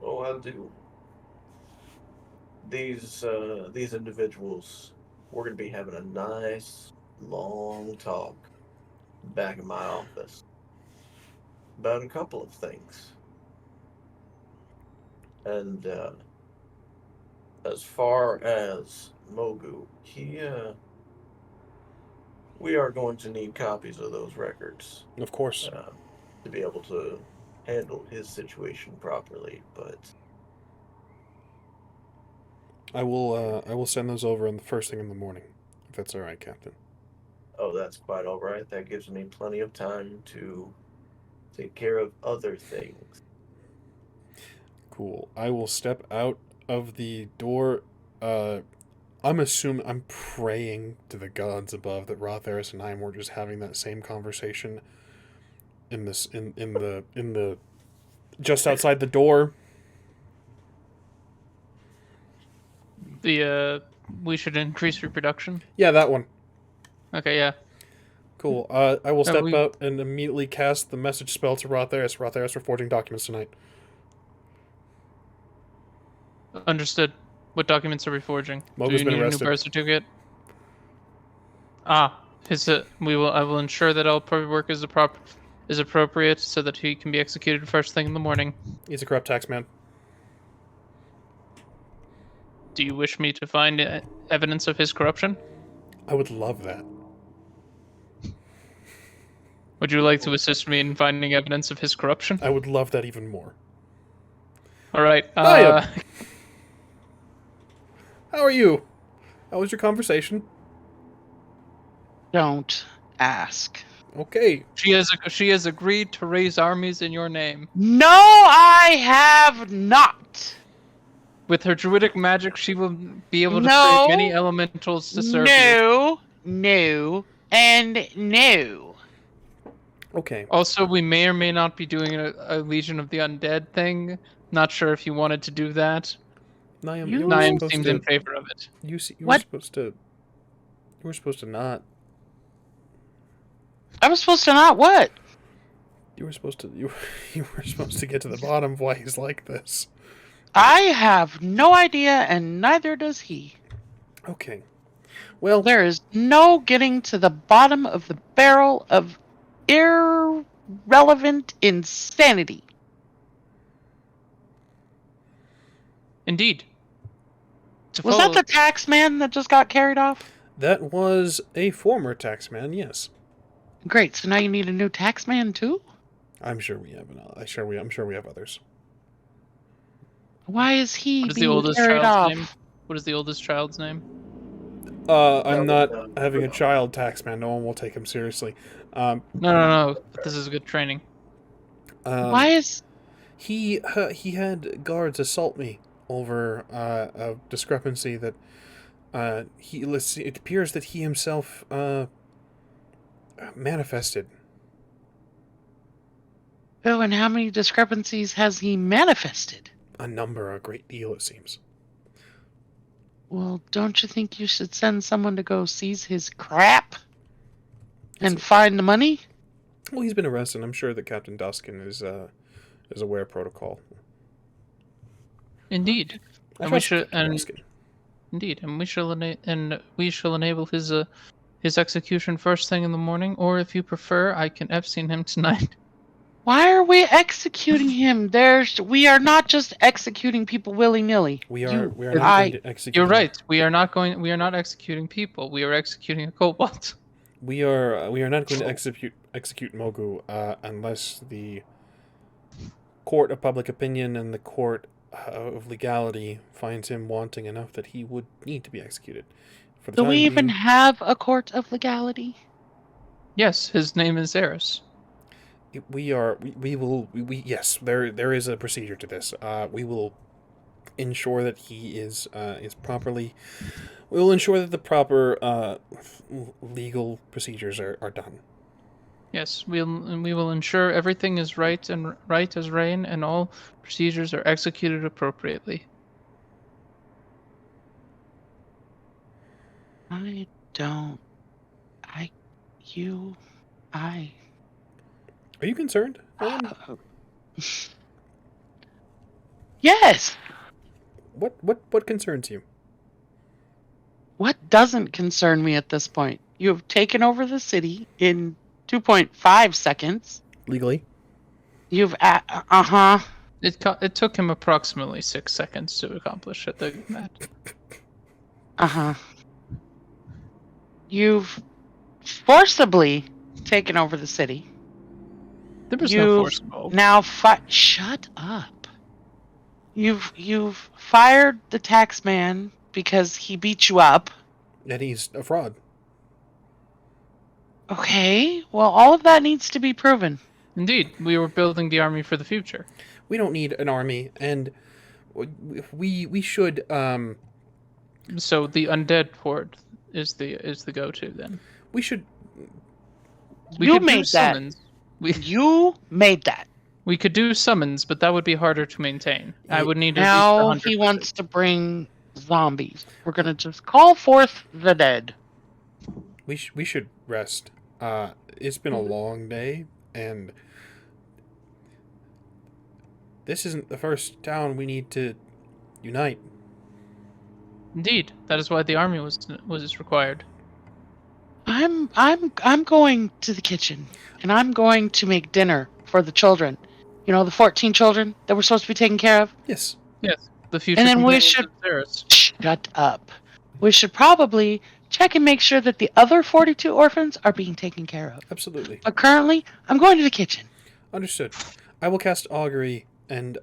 Oh, I'll do. These individuals, we're going to be having a nice, long talk back in my office about a couple of things. And as far as Mogu, he we are going to need copies of those records Of course. to be able to handle his situation properly. But I will send those over in the first thing in the morning, if that's all right, Captain. oh, that's quite all right. That gives me plenty of time to take care of other things. Cool. I will step out of the door. I'm praying to the gods above that RA-THERIS and I were just having that same conversation in the just outside the door. We should increase reproduction. Yeah, that one. Okay, yeah. Cool. I will step we- out and immediately cast the message spell to RA-THERIS. RA-THERIS, we're forging documents tonight. Understood. What documents are we forging? Mogu's Do you been need arrested. a new birth certificate? I will ensure that all paperwork is appropriate so that he can be executed first thing in the morning. He's a corrupt taxman. Do you wish me to find evidence of his corruption? I would love that. Would you like to assist me in finding evidence of his corruption? I would love that even more. All right. Hiya. How are you? How was your conversation? Don't ask. Okay. She has agreed to raise armies in your name. No, I have not. With her druidic magic, she will be able to No. create many elementals to serve you. No, and no. Okay. Also, we may or may not be doing a Legion of the Undead thing. Not sure if you wanted to do that. Niam, You- you were Niam supposed seemed to. in favor of it. You were What? supposed to. You were supposed to not. I was supposed to not what? You were supposed to. You were supposed to get to the bottom of why he's like this. I have no idea, and neither does he. Okay. Well, There is no getting to the bottom of the barrel of irrelevant insanity. Indeed. Was that the tax man that just got carried off? that was a former taxman. Yes, Great, so now you need a new tax man too? I'm sure we have. I'm sure we have others. Why is he What is the being oldest carried child's off? name? What is the oldest child's name? I'm not was, having a child taxman. No one will take him seriously. No. This is good training. Why is He had guards assault me over a discrepancy that it appears that he himself manifested. Oh, and how many discrepancies has he manifested? A number, a great deal, it seems. Well, don't you think you should send someone to go seize his crap and find the money? Well, he's been arrested. I'm sure that Captain Duskin is aware of protocol. Indeed. I And we trust should Captain and Duskin. indeed, and we shall enable his execution first thing in the morning, or if you prefer, I can Epstein him tonight. Why are we executing him? We are not just executing people willy-nilly. We are not going to execute. You're him. right. We are not executing people. We are executing a kobold. We are not going to execute Mogu unless the court of public opinion and the court of legality finds him wanting enough that he would need to be executed. For the Do time we even being, have a court of legality? Yes, his name is ZERRIS. yes, there is a procedure to this. We will ensure that he is properly. We will ensure that the proper legal procedures are done. Yes, we will ensure everything is right as rain, and all procedures are executed appropriately. I don't. Are you concerned? Yes! What concerns you? What doesn't concern me at this point? You have taken over the city in 2.5 seconds. Legally? You've uh-huh. It took him approximately 6 seconds to accomplish it. Uh-huh. You've forcibly taken over the city. There was no force involved. Now shut up. You've fired the tax man because he beat you up. And he's a fraud. Okay, well, all of that needs to be proven. Indeed, we were building the army for the future. We don't need an army, and we should So the undead horde is the go-to then. we should We You could do made that. summons. You made that. We could do summons, but that would be harder to maintain. I would need at least Now 100 he visits. wants to bring zombies. We're gonna just call forth the dead. we should rest. It's been a long day, and this isn't the first town we need to unite. Indeed, that is why the army was required. I'm going to the kitchen, and I'm going to make dinner for the children. You know, the 14 children that we're supposed to be taking care of. Yes. Yes, the future. And then we companions should- of ZERRIS. Shut up. We should probably check and make sure that the other 42 orphans are being taken care of. Absolutely. But currently, I'm going to the kitchen. Understood. I will cast augury and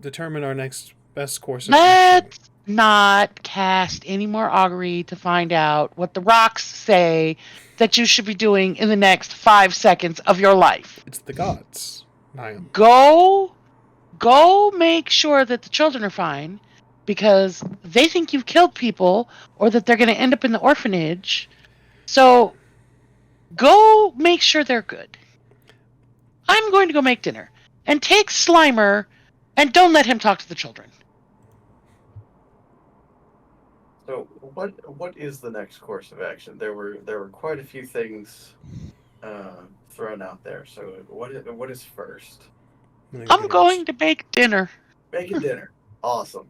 determine our next best course of action. Let's not cast any more augury to find out what the rocks say that you should be doing in the next 5 seconds of your life. It's the gods, NIAM. Go make sure that the children are fine because they think you've killed people or that they're going to end up in the orphanage. So go make sure they're good. I'm going to go make dinner and take Slimer and don't let him talk to the children. So what is the next course of action? There were quite a few things thrown out there. So what is first? I'm going to make dinner. Making dinner. Awesome.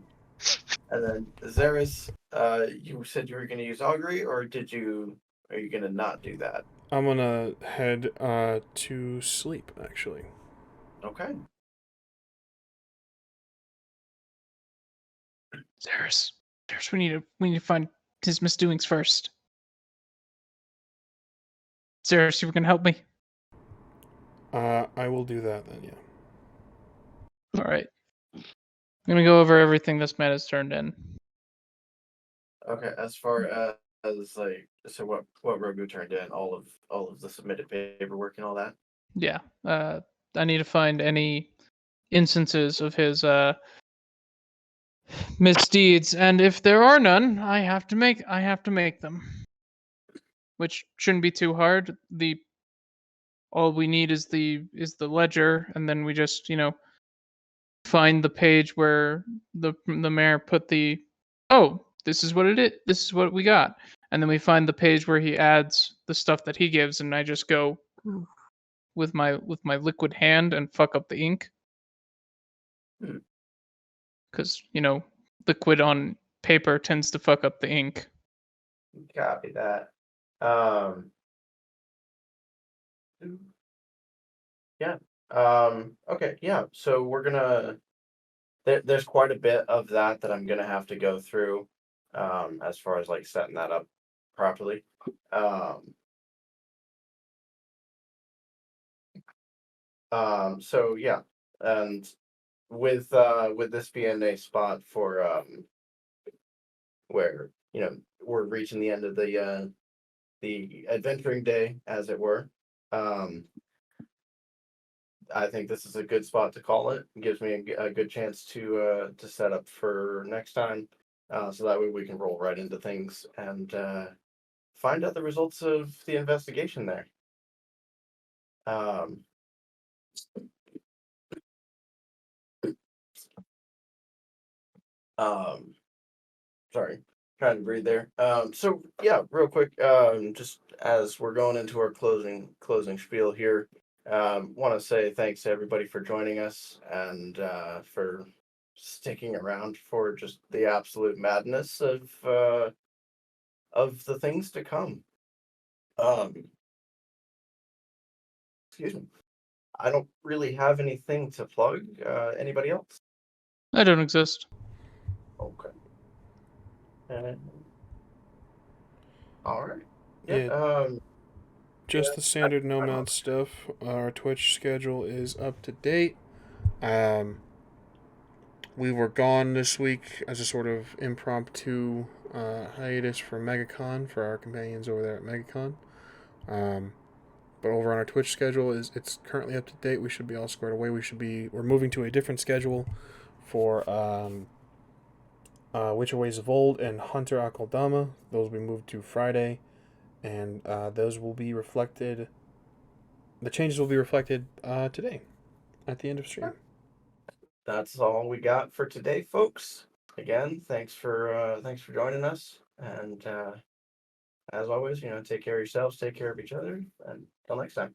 And then ZERRIS, you said you were going to use augury, or are you going to not do that? I'm gonna head to sleep, actually. Okay. ZERRIS, we need to find his misdoings first. ZERRIS, you were gonna help me. I will do that then. Yeah. All right. I'm gonna go over everything this man has turned in. Okay. As far as like, so what Rogu turned in, all of the submitted paperwork and all that. Yeah. I need to find any instances of his misdeeds, and if there are none, I have to make them. Which shouldn't be too hard. All we need is the ledger, and then we just, find the page where the mayor put the, oh, this is what it is. This is what we got. And then we find the page where he adds the stuff that he gives, and I just go with my liquid hand and fuck up the ink. Because, liquid on paper tends to fuck up the ink. Copy that. Yeah. Okay. Yeah. So we're gonna. There's quite a bit of that I'm gonna have to go through, as far as like setting that up properly. So yeah, and with this being a spot for where we're reaching the end of the adventuring day, as it were. I think this is a good spot to call it. It gives me a good chance to set up for next time, so that way we can roll right into things and find out the results of the investigation there. Sorry, trying to breathe there. So yeah, real quick, just as we're going into our closing spiel here, want to say thanks to everybody for joining us and for sticking around for just the absolute madness of the things to come. Excuse me. I don't really have anything to plug. Anybody else? I don't exist. Okay. All right. Yeah. just the standard Nomad stuff. Our Twitch schedule is up to date. We were gone this week as a sort of impromptu hiatus for MegaCon for our companions over there at MegaCon. But over on our Twitch schedule it's currently up to date. We should be all squared away. We're moving to a different schedule for Witcher Ways of Old and Hunter Akaldama. Those will be moved to Friday, and those will be reflected. The changes will be reflected today at the end of stream. That's all we got for today, folks. Again, thanks for joining us, and as always, take care of yourselves, take care of each other, and until next time.